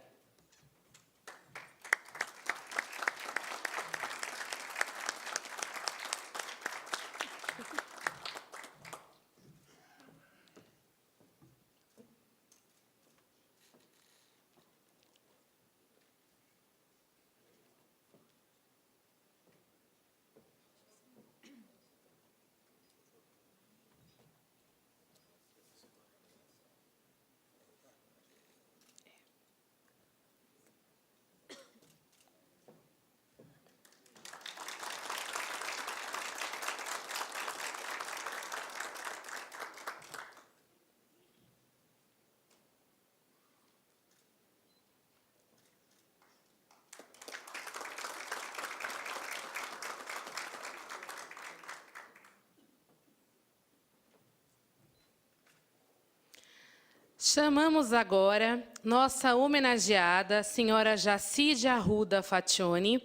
Chamamos agora nossa homenageada, senhora Jacide Arruda Faccioni,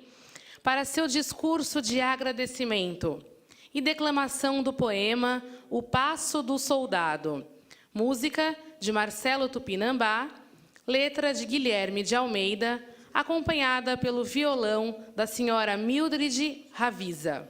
para seu discurso de agradecimento e declamação do poema O Passo do Soldado, música de Marcelo Tupinambá, letra de Guilherme de Almeida, acompanhada pelo violão da senhora Mildred Ravisa.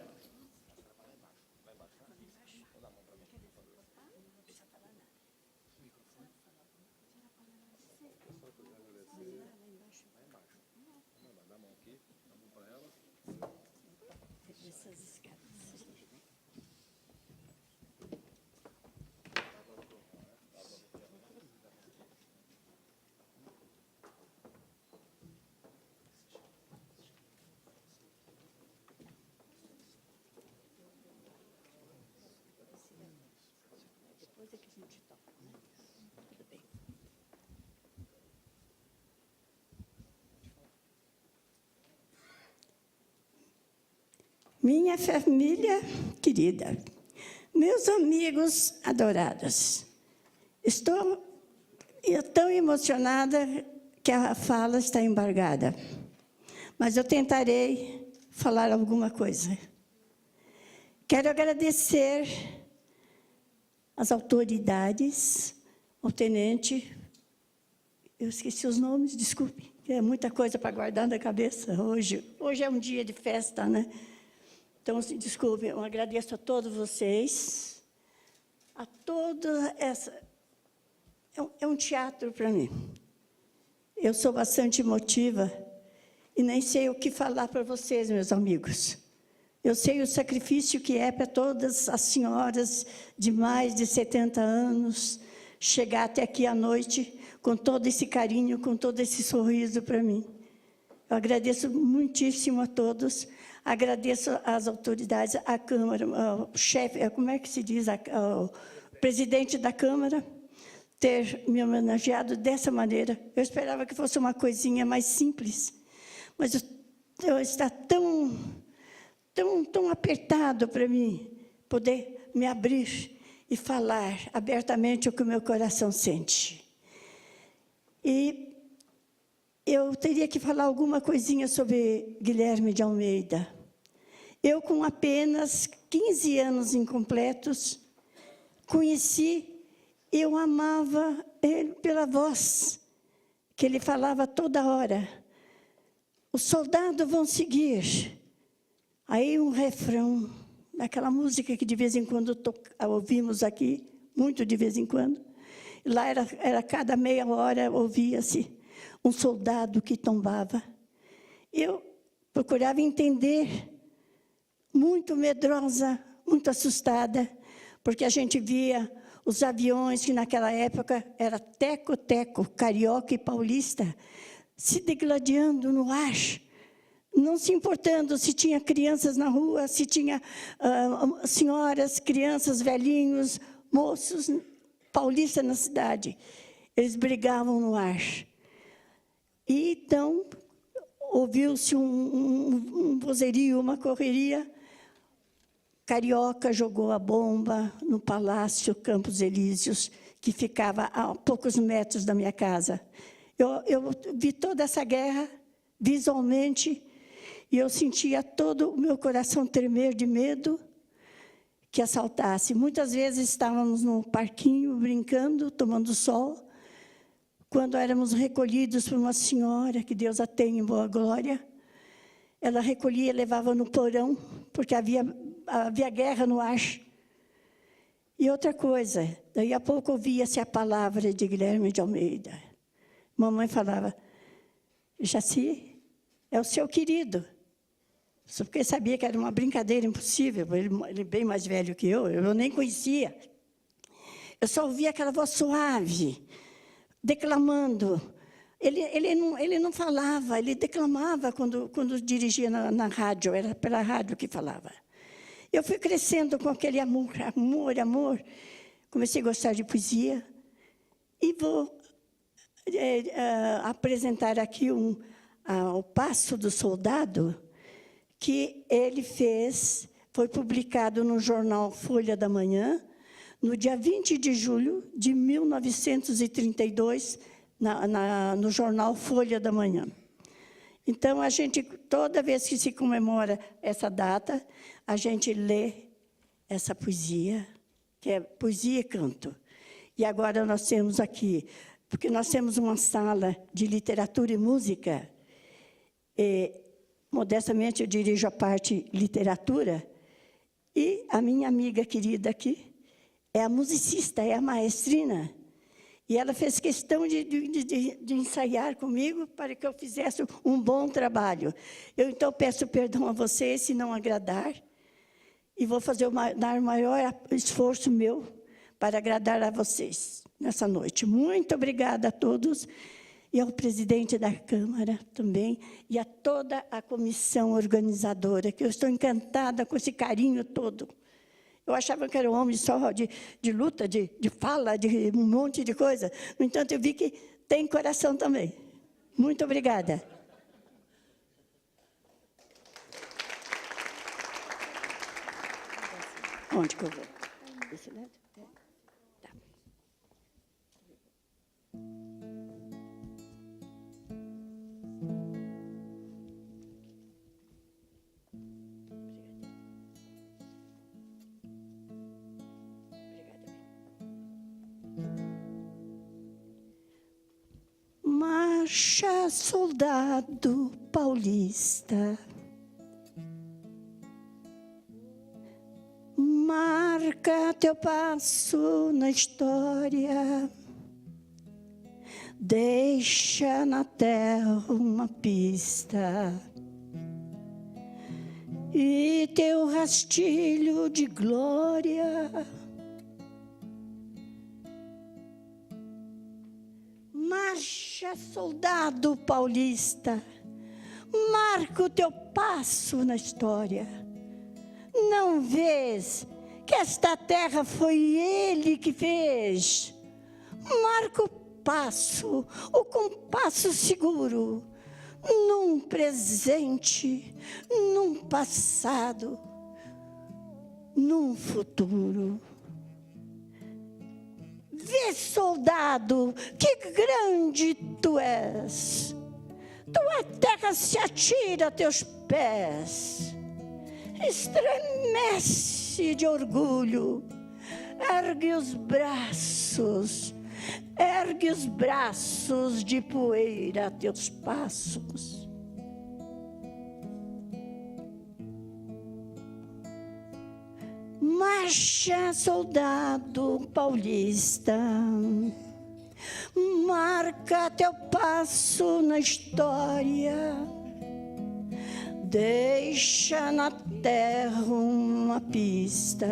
Minha família querida, meus amigos adorados, estou tão emocionada que a fala está embargada, mas eu tentarei falar alguma coisa. Quero agradecer às autoridades, ao tenente, eu esqueci os nomes, desculpe, é muita coisa para guardar na cabeça hoje. Hoje é um dia de festa, né? Então, desculpe, eu agradeço a todos vocês, a toda essa... É um teatro para mim. Eu sou bastante emotiva e nem sei o que falar para vocês, meus amigos. Eu sei o sacrifício que é para todas as senhoras de mais de 70 anos chegar até aqui à noite com todo esse carinho, com todo esse sorriso para mim. Eu agradeço muitíssimo a todos. Agradeço às autoridades, à Câmara, ao chefe, como é que se diz, ao presidente da Câmara, ter me homenageado dessa maneira. Eu esperava que fosse uma coisinha mais simples, mas está tão apertado para mim poder me abrir e falar abertamente o que o meu coração sente. E eu teria que falar alguma coisinha sobre Guilherme de Almeida. Eu, com apenas 15 anos incompletos, conheci, eu amava ele pela voz, que ele falava toda hora. Os soldados vão seguir. Aí um refrão, daquela música que de vez em quando ouvimos aqui, muito de vez em quando. Lá era cada meia hora, ouvia-se um soldado que tombava. Eu procurava entender, muito medrosa, muito assustada, porque a gente via os aviões, que naquela época era teco-teco, carioca e paulista, se degladiando no ar, não se importando se tinha crianças na rua, se tinha senhoras, crianças, velhinhos, moços, paulistas na cidade. Eles brigavam no ar. E, então, ouviu-se um vozerio, uma correria. Carioca jogou a bomba no Palácio Campos Elíseos, que ficava a poucos metros da minha casa. Eu vi toda essa guerra visualmente e eu sentia todo o meu coração tremer de medo que assaltasse. Muitas vezes estávamos no parquinho brincando, tomando sol, quando éramos recolhidos por uma senhora, que Deus a tenha em boa glória. Ela recolhia e levava no porão, porque havia guerra no ar. E outra coisa, daí a pouco ouvia-se a palavra de Guilherme de Almeida. Mamãe falava, Jaci, é o seu querido. Só porque sabia que era uma brincadeira impossível, ele bem mais velho que eu nem conhecia. Eu só ouvia aquela voz suave, declamando. Ele não falava, ele declamava quando dirigia na rádio, era pela rádio que falava. Eu fui crescendo com aquele amor. Comecei a gostar de poesia. E vou apresentar aqui o Passo do Soldado, que ele fez, foi publicado no jornal Folha da Manhã, no dia 20 de julho de 1932, no jornal Folha da Manhã. Então, a gente, toda vez que se comemora essa data, a gente lê essa poesia, que é poesia e canto. E agora nós temos aqui, porque nós temos uma sala de literatura e música, e, modestamente, eu dirijo a parte literatura, e a minha amiga querida aqui é a musicista, é a maestrina, e ela fez questão de ensaiar comigo para que eu fizesse um bom trabalho. Eu, então, peço perdão a vocês se não agradar, e vou dar o maior esforço meu para agradar a vocês nessa noite. Muito obrigada a todos, e ao presidente da Câmara também, e a toda a comissão organizadora, que eu estou encantada com esse carinho todo. Eu achava que era um homem só de luta, de fala, de um monte de coisa. No entanto, eu vi que tem coração também. Muito obrigada. Onde que eu vou? Desse lado? Tá. Marcha, soldado paulista, marca teu passo na história, deixa na terra uma pista e teu rastilho de glória. Marcha, soldado paulista, marca o teu passo na história. Não vês que esta terra foi ele que fez? Marca o passo, o compasso seguro, num presente, num passado, num futuro. Vê, soldado, que grande tu és. Tua terra se atira a teus pés. Estremece de orgulho. Ergue os braços de poeira a teus passos. Marcha, soldado paulista, marca teu passo na história, deixa na terra uma pista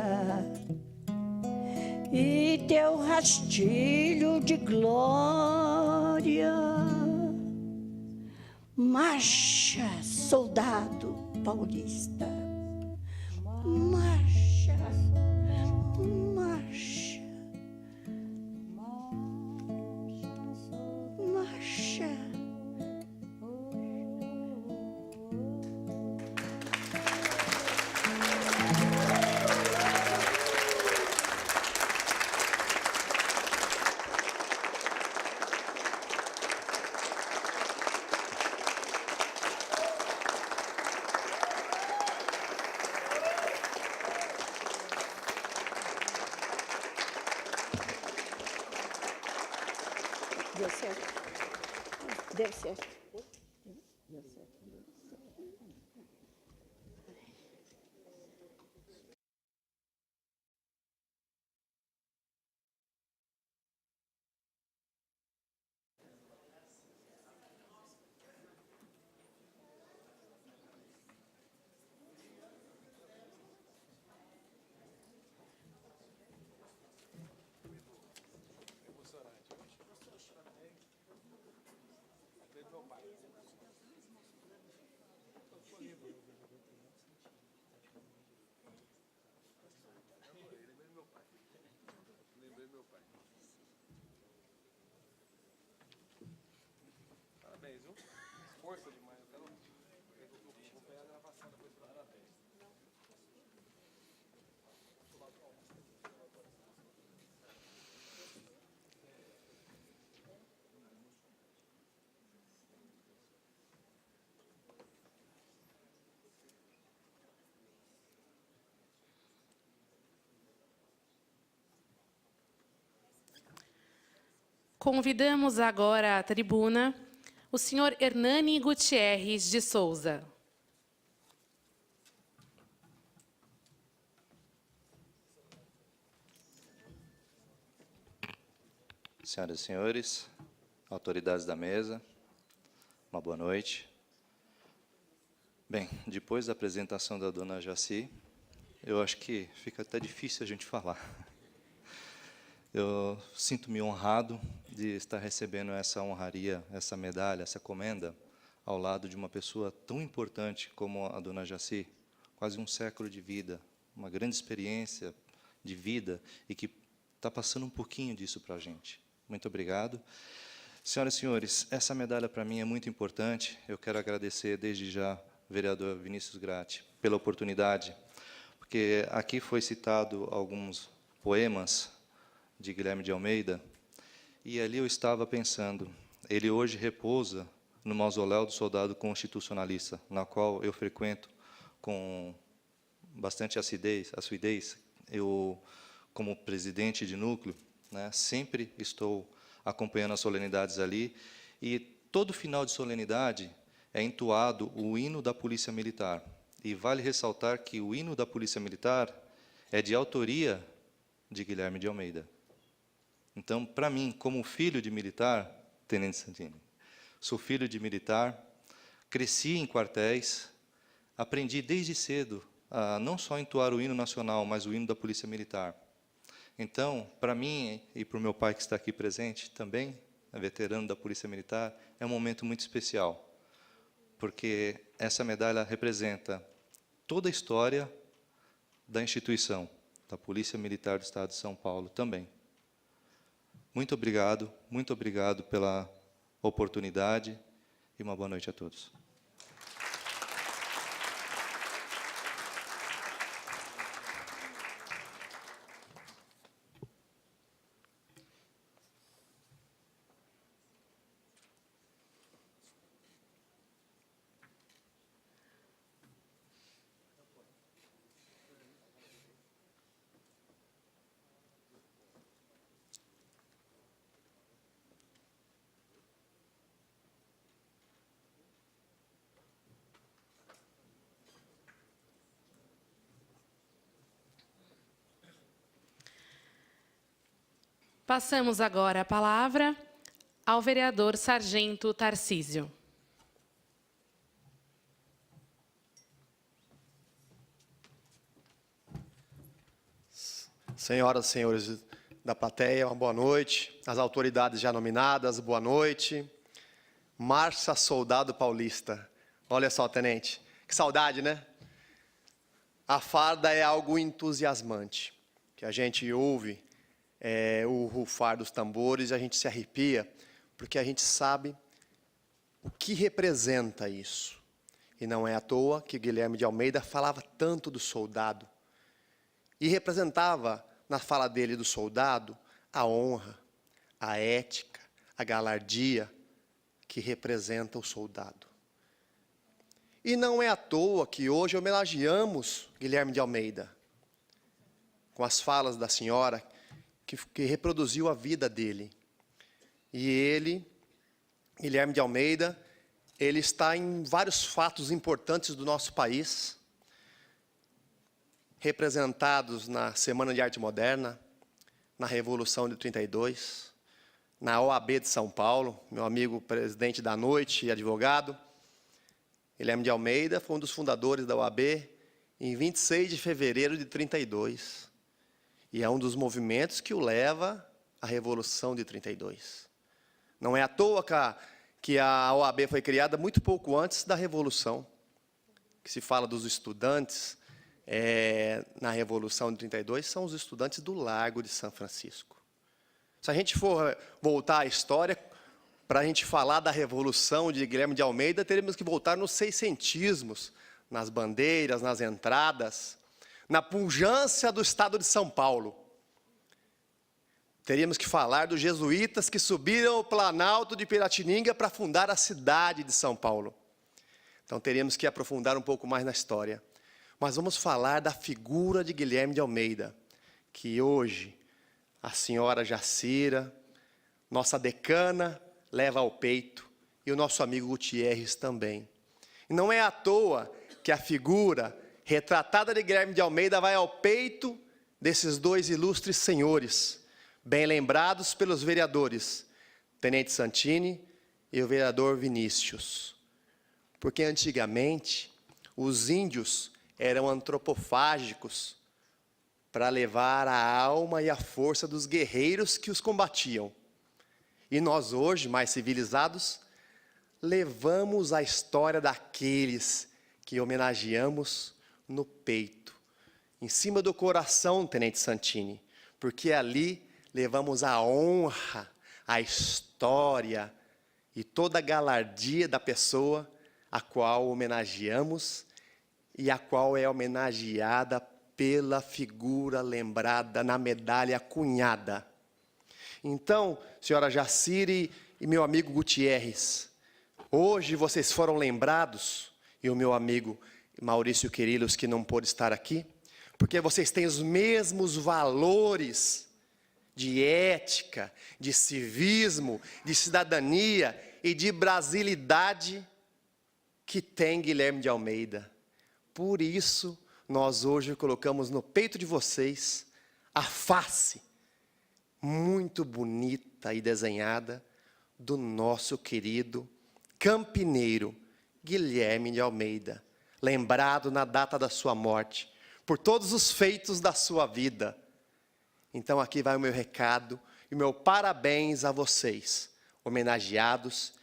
e teu rastilho de glória. Marcha, soldado paulista, marcha. Marcha, marcha. Deu certo. Deu certo. Deu certo. Parabéns, viu? Força demais. Eu vou pegar a gravação depois para parabéns. Convidamos agora à tribuna o senhor Hernani Gutierrez de Souza. Senhoras e senhores, autoridades da mesa, uma boa noite. Bem, depois da apresentação da dona Jaci, eu acho que fica até difícil a gente falar. Eu sinto-me honrado de estar recebendo essa honraria, essa medalha, essa comenda, ao lado de uma pessoa tão importante como a dona Jaci, quase um século de vida, uma grande experiência de vida e que está passando um pouquinho disso para a gente. Muito obrigado. Senhoras e senhores, essa medalha para mim é muito importante. Eu quero agradecer desde já vereador Vinícius Gratti pela oportunidade, porque aqui foi citado alguns poemas de Guilherme de Almeida, e ali eu estava pensando, ele hoje repousa no mausoléu do soldado constitucionalista, na qual eu frequento com bastante assiduidade. Eu, como presidente de núcleo, né, sempre estou acompanhando as solenidades ali, e todo final de solenidade é entoado o hino da Polícia Militar. E vale ressaltar que o hino da Polícia Militar é de autoria de Guilherme de Almeida. Então, para mim, como filho de militar, Tenente Santini, sou filho de militar, cresci em quartéis, aprendi desde cedo a não só entoar o hino nacional, mas o hino da Polícia Militar. Então, para mim e para o meu pai que está aqui presente também, veterano da Polícia Militar, é um momento muito especial, porque essa medalha representa toda a história da instituição, da Polícia Militar do Estado de São Paulo também. Muito obrigado pela oportunidade e uma boa noite a todos. Passamos agora a palavra ao vereador Sargento Tarcísio. Senhoras e senhores da plateia, uma boa noite. As autoridades já nominadas, boa noite. Marcha Soldado Paulista. Olha só, tenente, que saudade, né? A farda é algo entusiasmante, que a gente ouve o rufar dos tambores, a gente se arrepia, porque a gente sabe o que representa isso. E não é à toa que Guilherme de Almeida falava tanto do soldado, e representava, na fala dele do soldado, a honra, a ética, a galardia que representa o soldado. E não é à toa que hoje homenageamos Guilherme de Almeida, com as falas da senhora, que reproduziu a vida dele. E ele, Guilherme de Almeida, ele está em vários fatos importantes do nosso país, representados na Semana de Arte Moderna, na Revolução de 32, na OAB de São Paulo, meu amigo presidente da noite e advogado. Guilherme de Almeida foi um dos fundadores da OAB em 26 de fevereiro de 32. E é um dos movimentos que o leva à Revolução de 32. Não é à toa que a OAB foi criada muito pouco antes da Revolução, que se fala dos estudantes na Revolução de 32, são os estudantes do Largo de São Francisco. Se a gente for voltar à história, para a gente falar da Revolução de Guilherme de Almeida, teremos que voltar nos seiscentismos, nas bandeiras, nas entradas, na pujança do Estado de São Paulo. Teríamos que falar dos jesuítas que subiram o Planalto de Piratininga para fundar a cidade de São Paulo. Então, teríamos que aprofundar um pouco mais na história. Mas vamos falar da figura de Guilherme de Almeida, que hoje a senhora Jacira, nossa decana leva ao peito, e o nosso amigo Gutierrez também. E não é à toa que a figura retratada de Guilherme de Almeida vai ao peito desses dois ilustres senhores, bem lembrados pelos vereadores, Tenente Santini e o vereador Vinícius. Porque antigamente os índios eram antropofágicos para levar a alma e a força dos guerreiros que os combatiam. E nós hoje, mais civilizados, levamos a história daqueles que homenageamos no peito, em cima do coração, Tenente Santini, porque ali levamos a honra, a história e toda a galardia da pessoa a qual homenageamos e a qual é homenageada pela figura lembrada na medalha cunhada. Então, senhora Jacire e meu amigo Gutierrez, hoje vocês foram lembrados, e o meu amigo Maurício Quirilos, que não pôde estar aqui, porque vocês têm os mesmos valores de ética, de civismo, de cidadania e de brasilidade que tem Guilherme de Almeida. Por isso, nós hoje colocamos no peito de vocês a face muito bonita e desenhada do nosso querido campineiro Guilherme de Almeida, lembrado na data da sua morte, por todos os feitos da sua vida. Então aqui vai o meu recado e o meu parabéns a vocês, homenageados,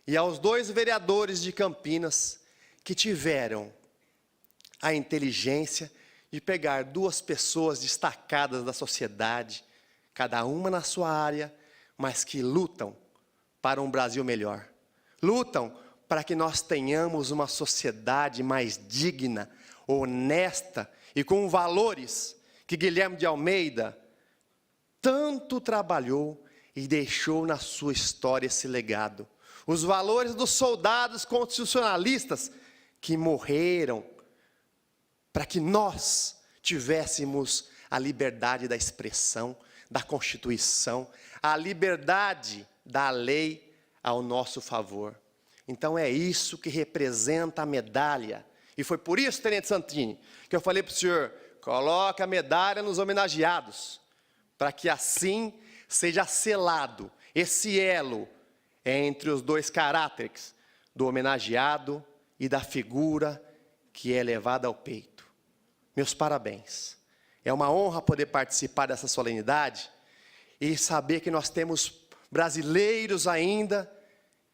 e aos dois vereadores de Campinas que tiveram a inteligência de pegar duas pessoas destacadas da sociedade, cada uma na sua área, mas que lutam para um Brasil melhor. Lutam para que nós tenhamos uma sociedade mais digna, honesta e com valores que Guilherme de Almeida tanto trabalhou e deixou na sua história esse legado. Os valores dos soldados constitucionalistas que morreram para que nós tivéssemos a liberdade da expressão, da Constituição, a liberdade da lei ao nosso favor. Então é isso que representa a medalha. E foi por isso, Tenente Santini, que eu falei para o senhor, coloque a medalha nos homenageados, para que assim seja selado esse elo entre os dois caráteres, do homenageado e da figura que é levada ao peito. Meus parabéns. É uma honra poder participar dessa solenidade e saber que nós temos brasileiros ainda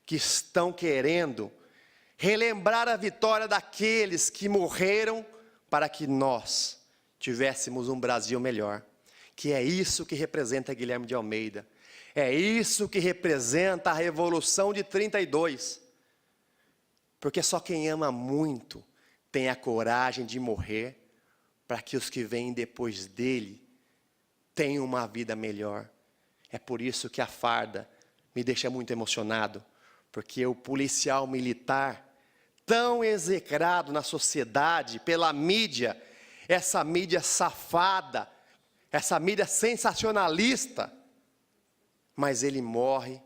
que estão querendo relembrar a vitória daqueles que morreram para que nós tivéssemos um Brasil melhor. Que é isso que representa Guilherme de Almeida. É isso que representa a Revolução de 32. Porque só quem ama muito tem a coragem de morrer para que os que vêm depois dele tenham uma vida melhor. É por isso que a farda me deixa muito emocionado, porque o policial militar, tão execrado na sociedade, pela mídia, essa mídia safada, essa mídia sensacionalista, mas ele morre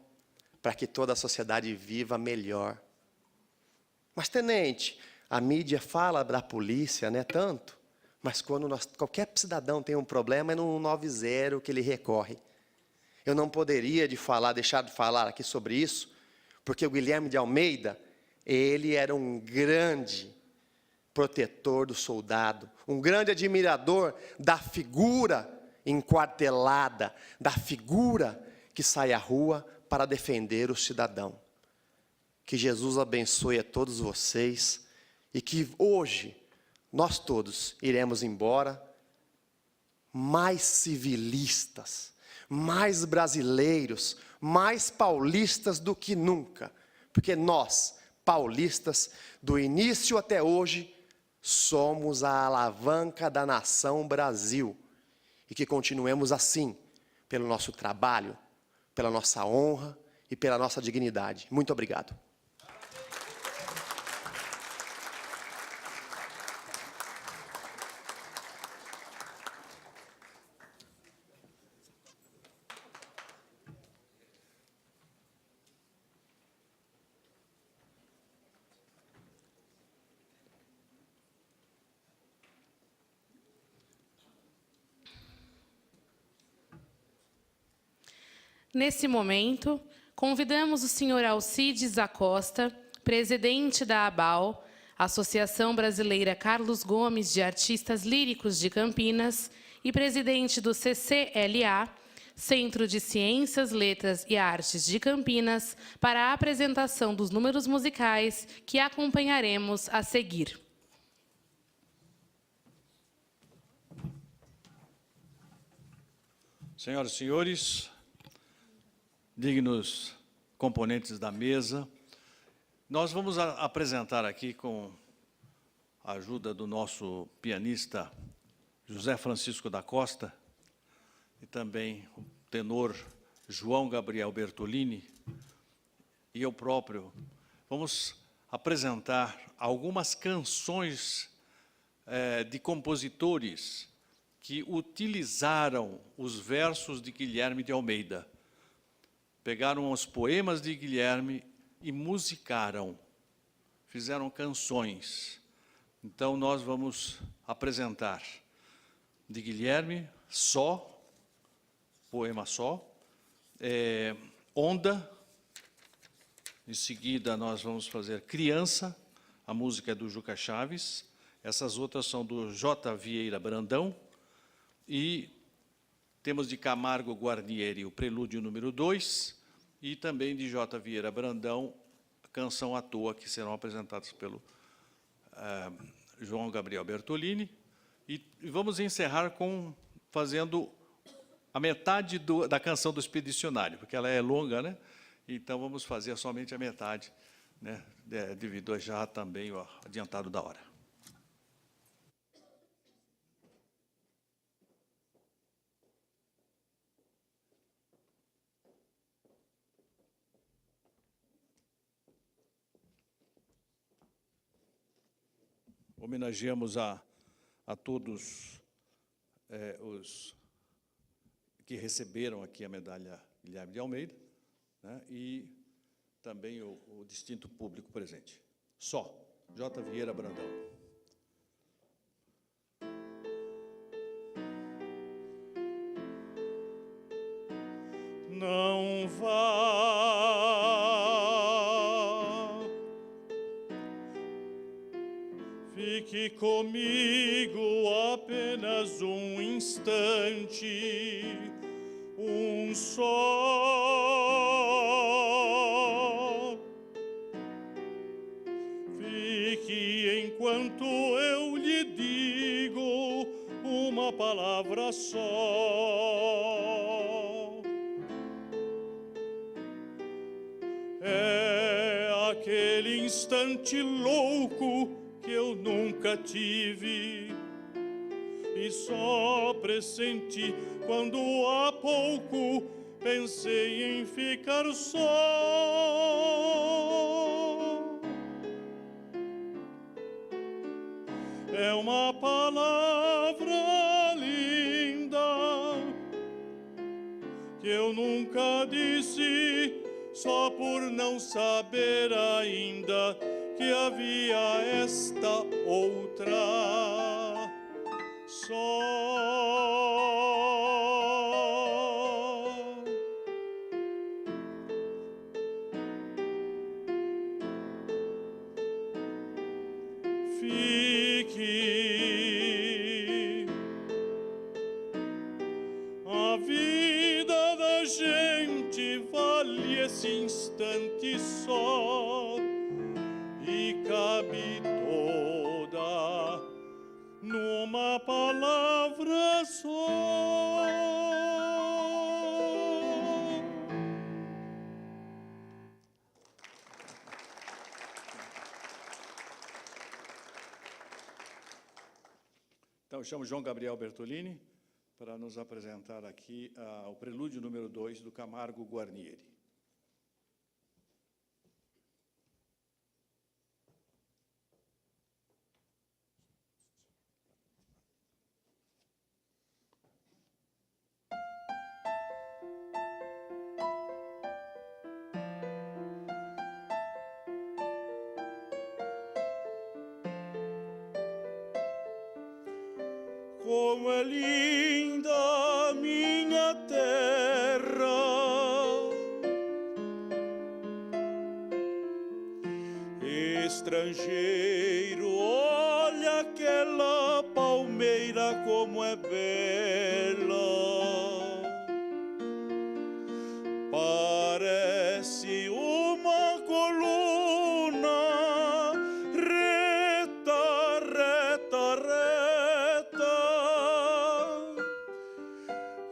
para que toda a sociedade viva melhor. Mas, tenente, a mídia fala da polícia, né, tanto, mas quando qualquer cidadão tem um problema, é no 190 que ele recorre. Eu não poderia deixar de falar aqui sobre isso, porque o Guilherme de Almeida, ele era um grande protetor do soldado, um grande admirador da figura enquartelada, da figura que sai à rua para defender o cidadão. Que Jesus abençoe a todos vocês e que hoje nós todos iremos embora mais civilistas, mais brasileiros, mais paulistas do que nunca, porque nós, paulistas, do início até hoje, somos a alavanca da nação Brasil, e que continuemos assim, pelo nosso trabalho, pela nossa honra e pela nossa dignidade. Muito obrigado. Nesse momento, convidamos o senhor Alcides Acosta, presidente da ABAL, Associação Brasileira Carlos Gomes de Artistas Líricos de Campinas, e presidente do CCLA, Centro de Ciências, Letras e Artes de Campinas, para a apresentação dos números musicais que acompanharemos a seguir. Senhoras e senhores, dignos componentes da mesa, nós vamos apresentar aqui, com a ajuda do nosso pianista José Francisco da Costa, e também o tenor João Gabriel Bertolini, e eu próprio, vamos apresentar algumas canções de compositores que utilizaram os versos de Guilherme de Almeida. Pegaram os poemas de Guilherme e musicaram, fizeram canções. Então, nós vamos apresentar de Guilherme, Só, poema Só, Onda. Em seguida, nós vamos fazer Criança, a música é do Juca Chaves. Essas outras são do J. Vieira Brandão. E temos de Camargo Guarnieri o Prelúdio número 2, e também de J. Vieira Brandão, Canção à Toa, que serão apresentadas pelo João Gabriel Bertolini. E vamos encerrar fazendo a metade da canção do Expedicionário, porque ela é longa, né? Então, vamos fazer somente a metade, né? Devido a já também o adiantado da hora. Homenageamos a todos os que receberam aqui a medalha Guilherme de Almeida, né, e também o distinto público presente. Só, J. Vieira Brandão. Não vá, fique comigo apenas um instante, um só. Fique enquanto eu lhe digo uma palavra só. É aquele instante louco que eu nunca tive e só pressenti quando há pouco pensei em ficar só. É uma palavra linda que eu nunca disse, só por não saber ainda que havia esta outra só. Fique, a vida da gente vale esse instante só e cabe toda numa palavra só. Então, eu chamo João Gabriel Bertolini para nos apresentar aqui o Prelúdio número 2 do Camargo Guarnieri. Como é linda minha terra, Parece uma coluna reta, reta, reta,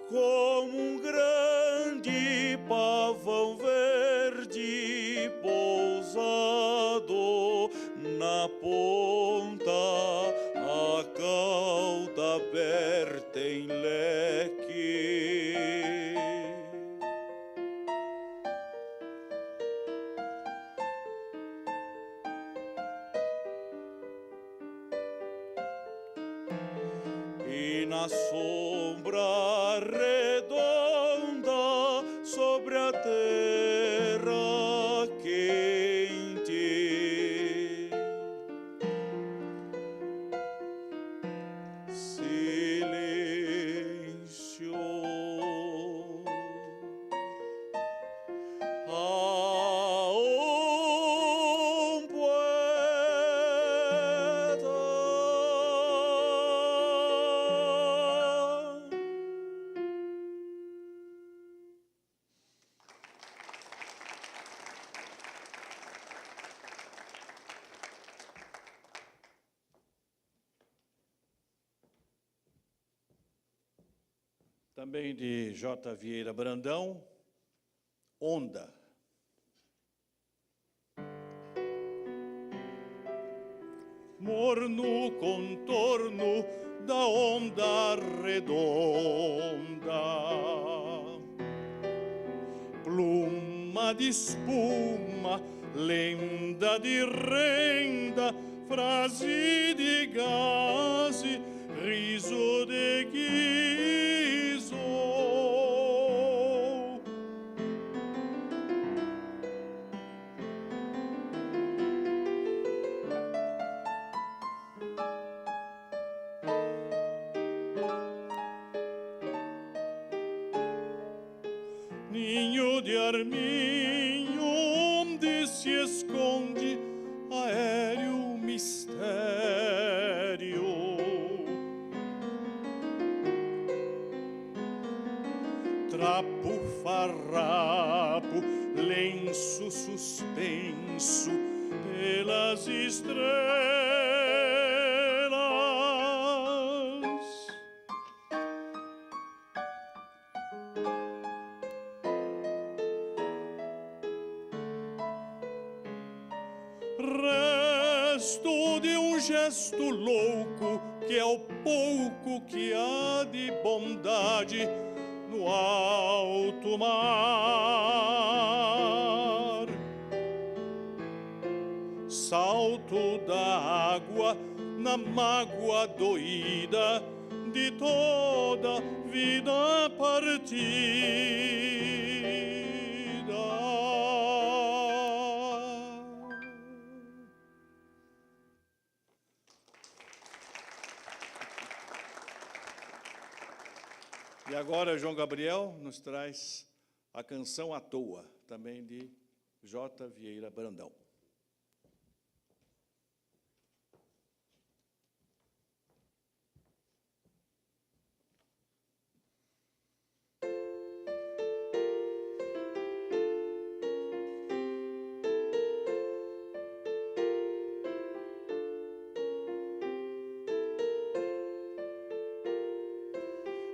como um grande pavão verde pousado na ponta, a cauda aberta em leque. E na sombra redonda sobre a terra quente, silêncio. A um poeta. Também de J. Vieira Brandão, Onda. Morno contorno da onda redonda, pluma de espuma, lenda de renda, frase de gaze, riso de guiso. Ninho de arminho onde se esconde aéreo mistério, trapo farrapo, lenço suspenso pelas estrelas. Resto de um gesto louco que é o pouco que há de bondade no alto mar. Salto da água na mágoa doída de toda vida partida. E agora João Gabriel nos traz a canção À Toa, também de J. Vieira Brandão.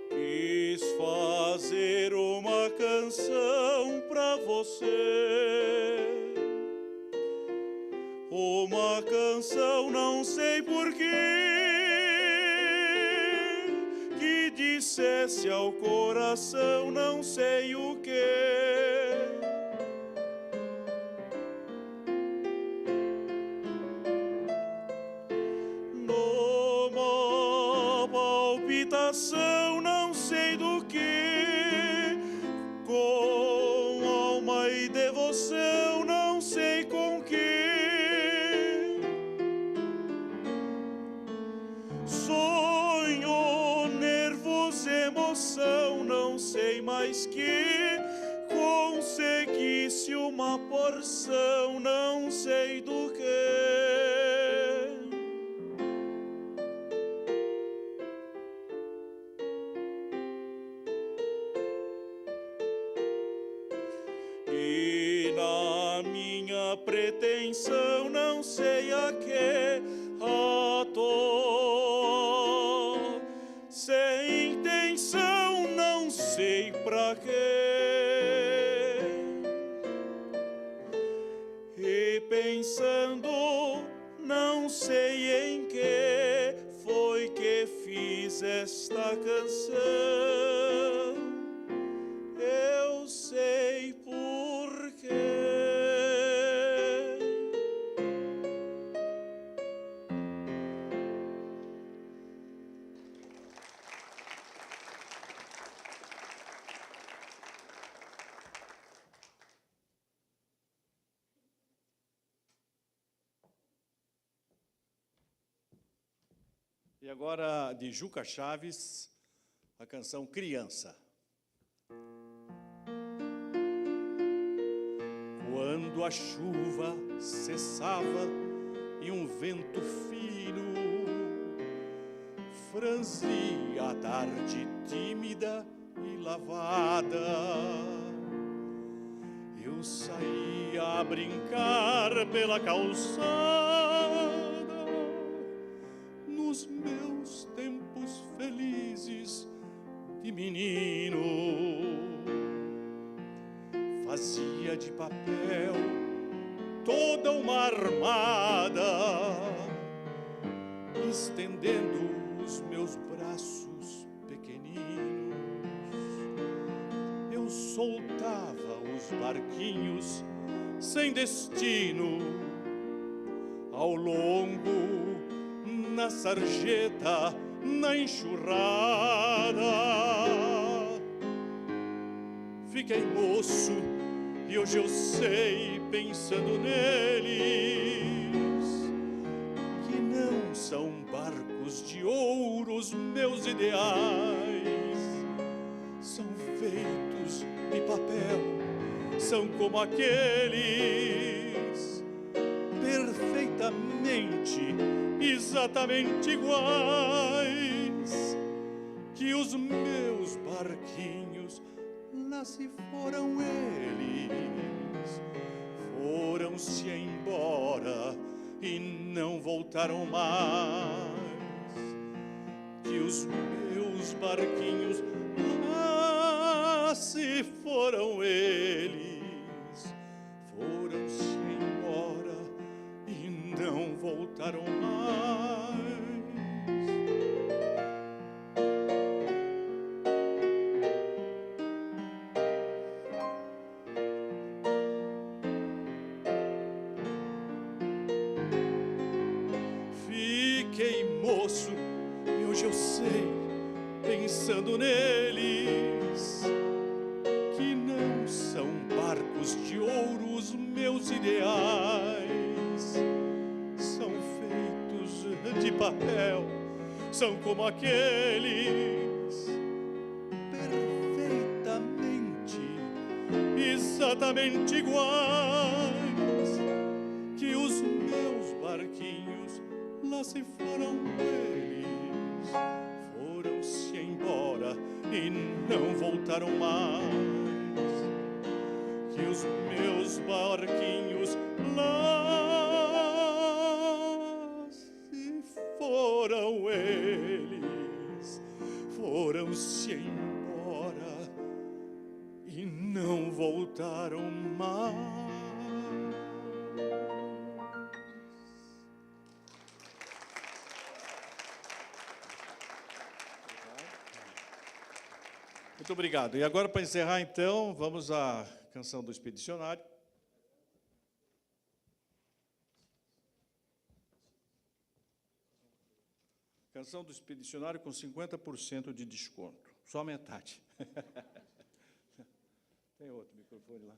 Quis fazer uma canção pra você, uma canção não sei porquê, que dissesse ao coração não sei o quê. Numa palpitação não sei do que, com alma e devoção não sei com que, sonho, nervos, emoção não sei mais que, conseguisse uma porção não sei do que. pretensão, não sei a que ato. Sem intenção, não sei pra quê. E pensando, não sei em que foi que fiz esta canção. Eu sei por quê. E agora, de Juca Chaves, a canção Criança. Quando a chuva cessava e um vento fino franzia a tarde tímida e lavada, eu saía a brincar pela calçada nos meus tempos felizes de menino. Fazia de papel toda uma armada, estendendo os meus braços pequeninos. Eu soltava os barquinhos sem destino ao longo, na sarjeta, na enxurrada. Fiquei moço e hoje eu sei, pensando neles, que não são barcos de ouro os meus ideais. São feitos de papel, são como aqueles, perfeitamente, exatamente iguais, que os meus barquinhos, lá se foram eles, foram-se embora e não voltaram mais. Que os meus barquinhos, lá se foram eles, foram-se embora e não voltaram mais. Fiquei moço e hoje eu sei, pensando neles, que não são barcos de ouro os meus ideais. São feitos de papel, são como aqueles, perfeitamente, exatamente iguais, que os meus barquinhos, lá se foram eles, foram-se embora e não voltaram mais. Que os meus barquinhos, lá se foram eles, foram-se embora e não voltaram mais. Muito obrigado. E agora, para encerrar, então, vamos à canção do Expedicionário. Canção do Expedicionário com 50% de desconto. Só metade. Tem outro microfone lá.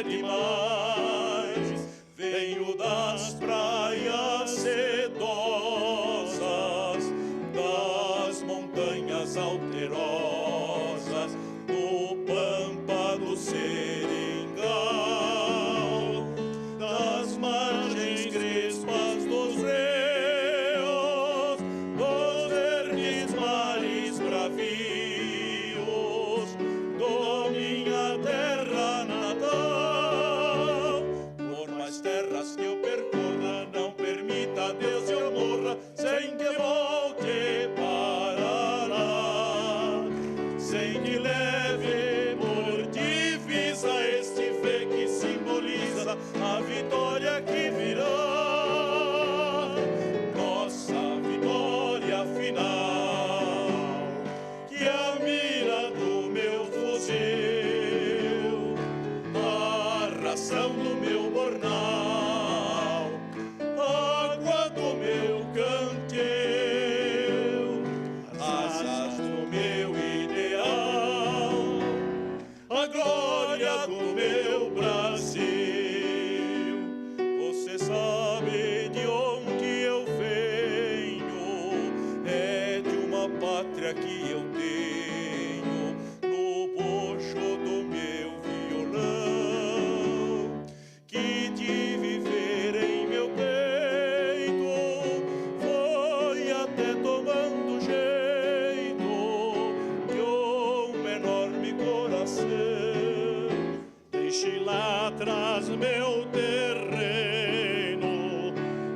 demais. Venho das praias sedosas, das montanhas alterosas, do pampa do seringal, das margens crespas dos rios, dos verdes mares bravios, do minha terra natal. Por mais terras que eu percorra, não permita Deus eu morra sem que volte para lá, sem que leve por divisa este fé que simboliza a vitória que virá, nossa vitória final, que é a mira do meu fuzil, a ração do meu bornal, a água do meu cantil, as asas do meu ideal, a glória do meu Brasil. Você sabe de onde eu venho, é de uma pátria que eu tenho no bojo do meu violão, que de viver em meu peito foi até tomando jeito de um enorme coração. Deixei lá atrás meu terreno,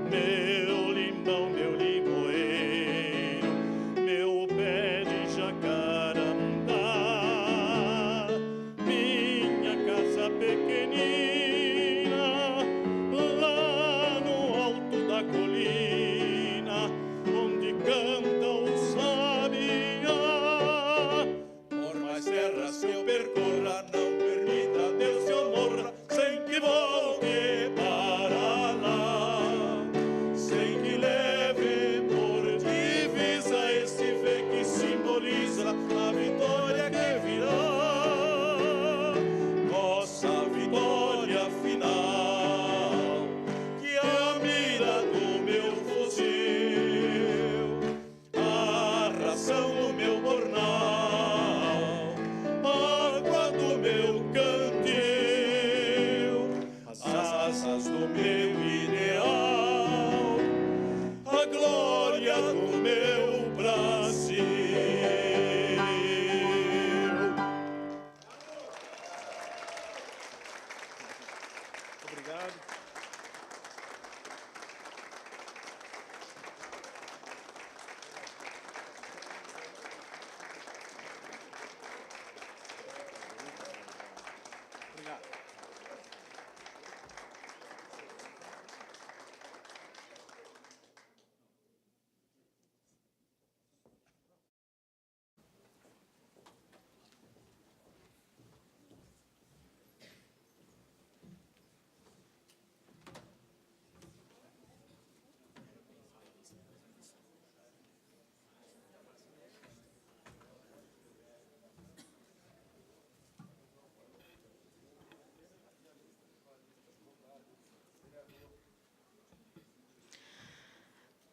meu limão, meu limoeiro, meu pé de jacarandá, minha casa pequenina, lá no alto da colina, onde canta o sabiá. Por mais terras que eu percorra, não permita Deus que eu morra sem que volte para lá, sem que leve por divisa este fé que simboliza a vitória que virá, nossa vitória final, que é a mira do meu fuzil, a ração do meu bornal, a água do meu cantil, as asas do meu ideal, a glória do meu Brasil. Obrigado.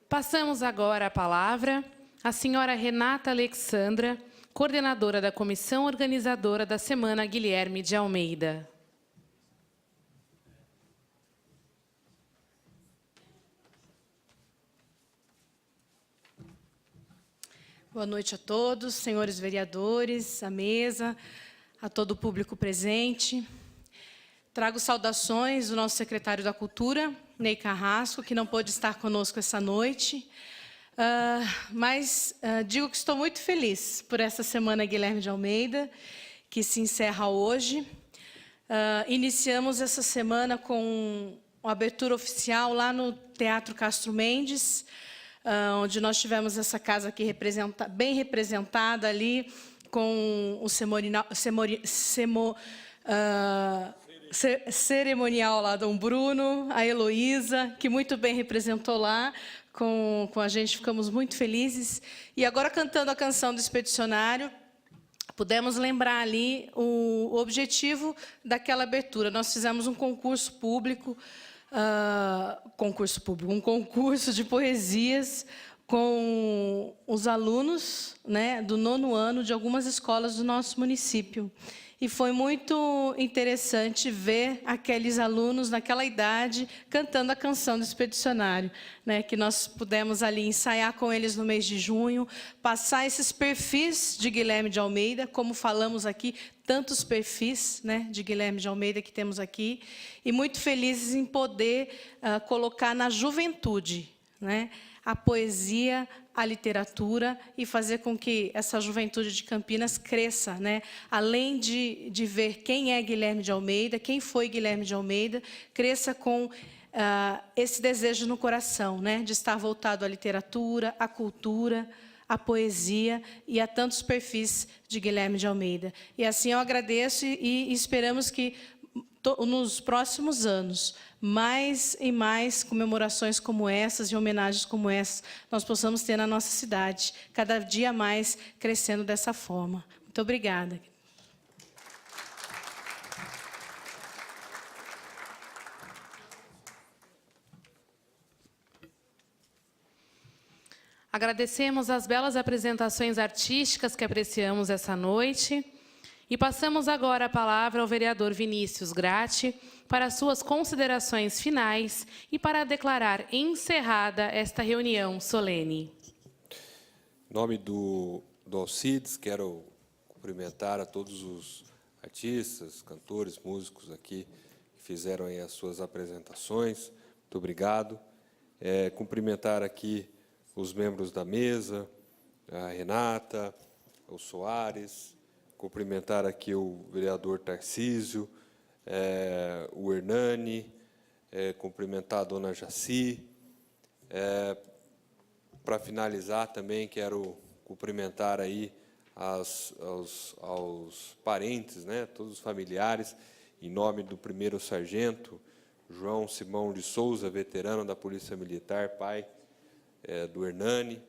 Passamos agora a palavra à senhora Renata Alexandra, coordenadora da comissão organizadora da Semana Guilherme de Almeida. Boa noite a todos, senhores vereadores, à mesa, a todo o público presente. Trago saudações do nosso secretário da Cultura, Ney Carrasco, que não pôde estar conosco essa noite, mas digo que estou muito feliz por essa Semana Guilherme de Almeida, que se encerra hoje. Iniciamos essa semana com a abertura oficial lá no Teatro Castro Mendes, onde nós tivemos essa casa aqui bem representada ali, com o cerimonial lá, Dom Bruno, a Heloísa, que muito bem representou lá com a gente, ficamos muito felizes. E agora, cantando a canção do expedicionário, pudemos lembrar ali o objetivo daquela abertura. Nós fizemos um concurso público, um concurso de poesias com os alunos, né, do 9º ano de algumas escolas do nosso município. E foi muito interessante ver aqueles alunos, naquela idade, cantando a canção do Expedicionário, né, que nós pudemos ali ensaiar com eles no mês de junho, passar esses perfis de Guilherme de Almeida, como falamos aqui, tantos perfis, né, de Guilherme de Almeida que temos aqui, e muito felizes em poder colocar na juventude, né, a poesia, a literatura, e fazer com que essa juventude de Campinas cresça, né? Além de ver quem é Guilherme de Almeida, quem foi Guilherme de Almeida, cresça com esse desejo no coração, né? De estar voltado à literatura, à cultura, à poesia e a tantos perfis de Guilherme de Almeida. E assim eu agradeço e esperamos que nos próximos anos, mais e mais comemorações como essas e homenagens como essas nós possamos ter na nossa cidade, cada dia mais crescendo dessa forma. Muito obrigada. Agradecemos as belas apresentações artísticas que apreciamos essa noite. E passamos agora a palavra ao vereador Vinícius Gratti para suas considerações finais e para declarar encerrada esta reunião solene. Em nome do Alcides, quero cumprimentar a todos os artistas, cantores, músicos aqui que fizeram aí as suas apresentações. Muito obrigado. Cumprimentar aqui os membros da mesa, a Renata, o Soares, cumprimentar aqui o vereador Tarcísio, o Hernani, cumprimentar a dona Jaci. Para finalizar, também quero cumprimentar aí aos parentes, né, todos os familiares, em nome do 1º sargento João Simão de Souza, veterano da Polícia Militar, pai do Hernani.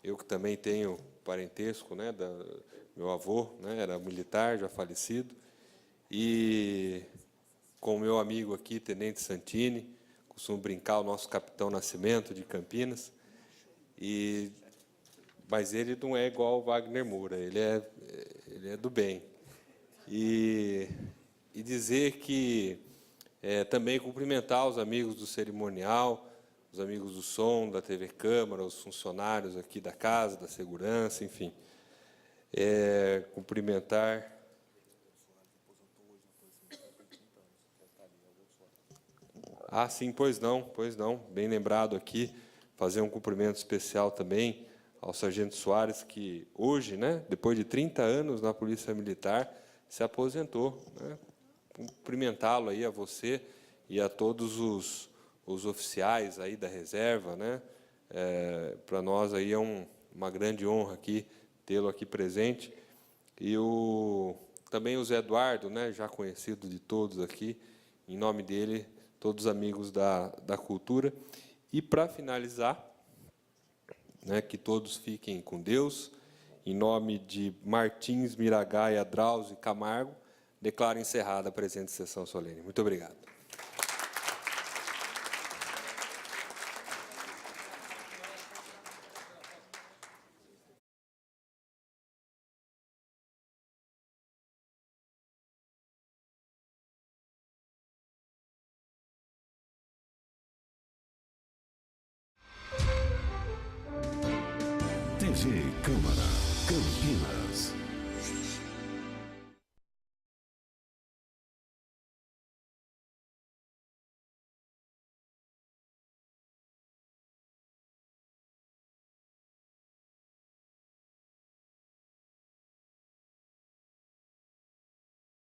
Eu que também tenho parentesco, né, meu avô, né, era militar, já falecido, e com o meu amigo aqui, Tenente Santini, costumo brincar, o nosso capitão Nascimento de Campinas, mas ele não é igual ao Wagner Moura, ele é do bem. E dizer que também cumprimentar os amigos do cerimonial, os amigos do som, da TV Câmara, os funcionários aqui da casa, da segurança, enfim. Cumprimentar. Sim, pois não, bem lembrado aqui, fazer um cumprimento especial também ao sargento Soares, que hoje, né, depois de 30 anos na Polícia Militar, se aposentou, né? Cumprimentá-lo aí a você e a todos os oficiais aí da reserva, né? Para nós aí é uma grande honra aqui tê-lo aqui presente, e também o Zé Eduardo, né, já conhecido de todos aqui, em nome dele, todos os amigos da cultura. E, para finalizar, né, que todos fiquem com Deus, em nome de Martins, Miragaia, Drauzio e Camargo, declaro encerrada a presente sessão solene. Muito obrigado. TV Câmara, Campinas.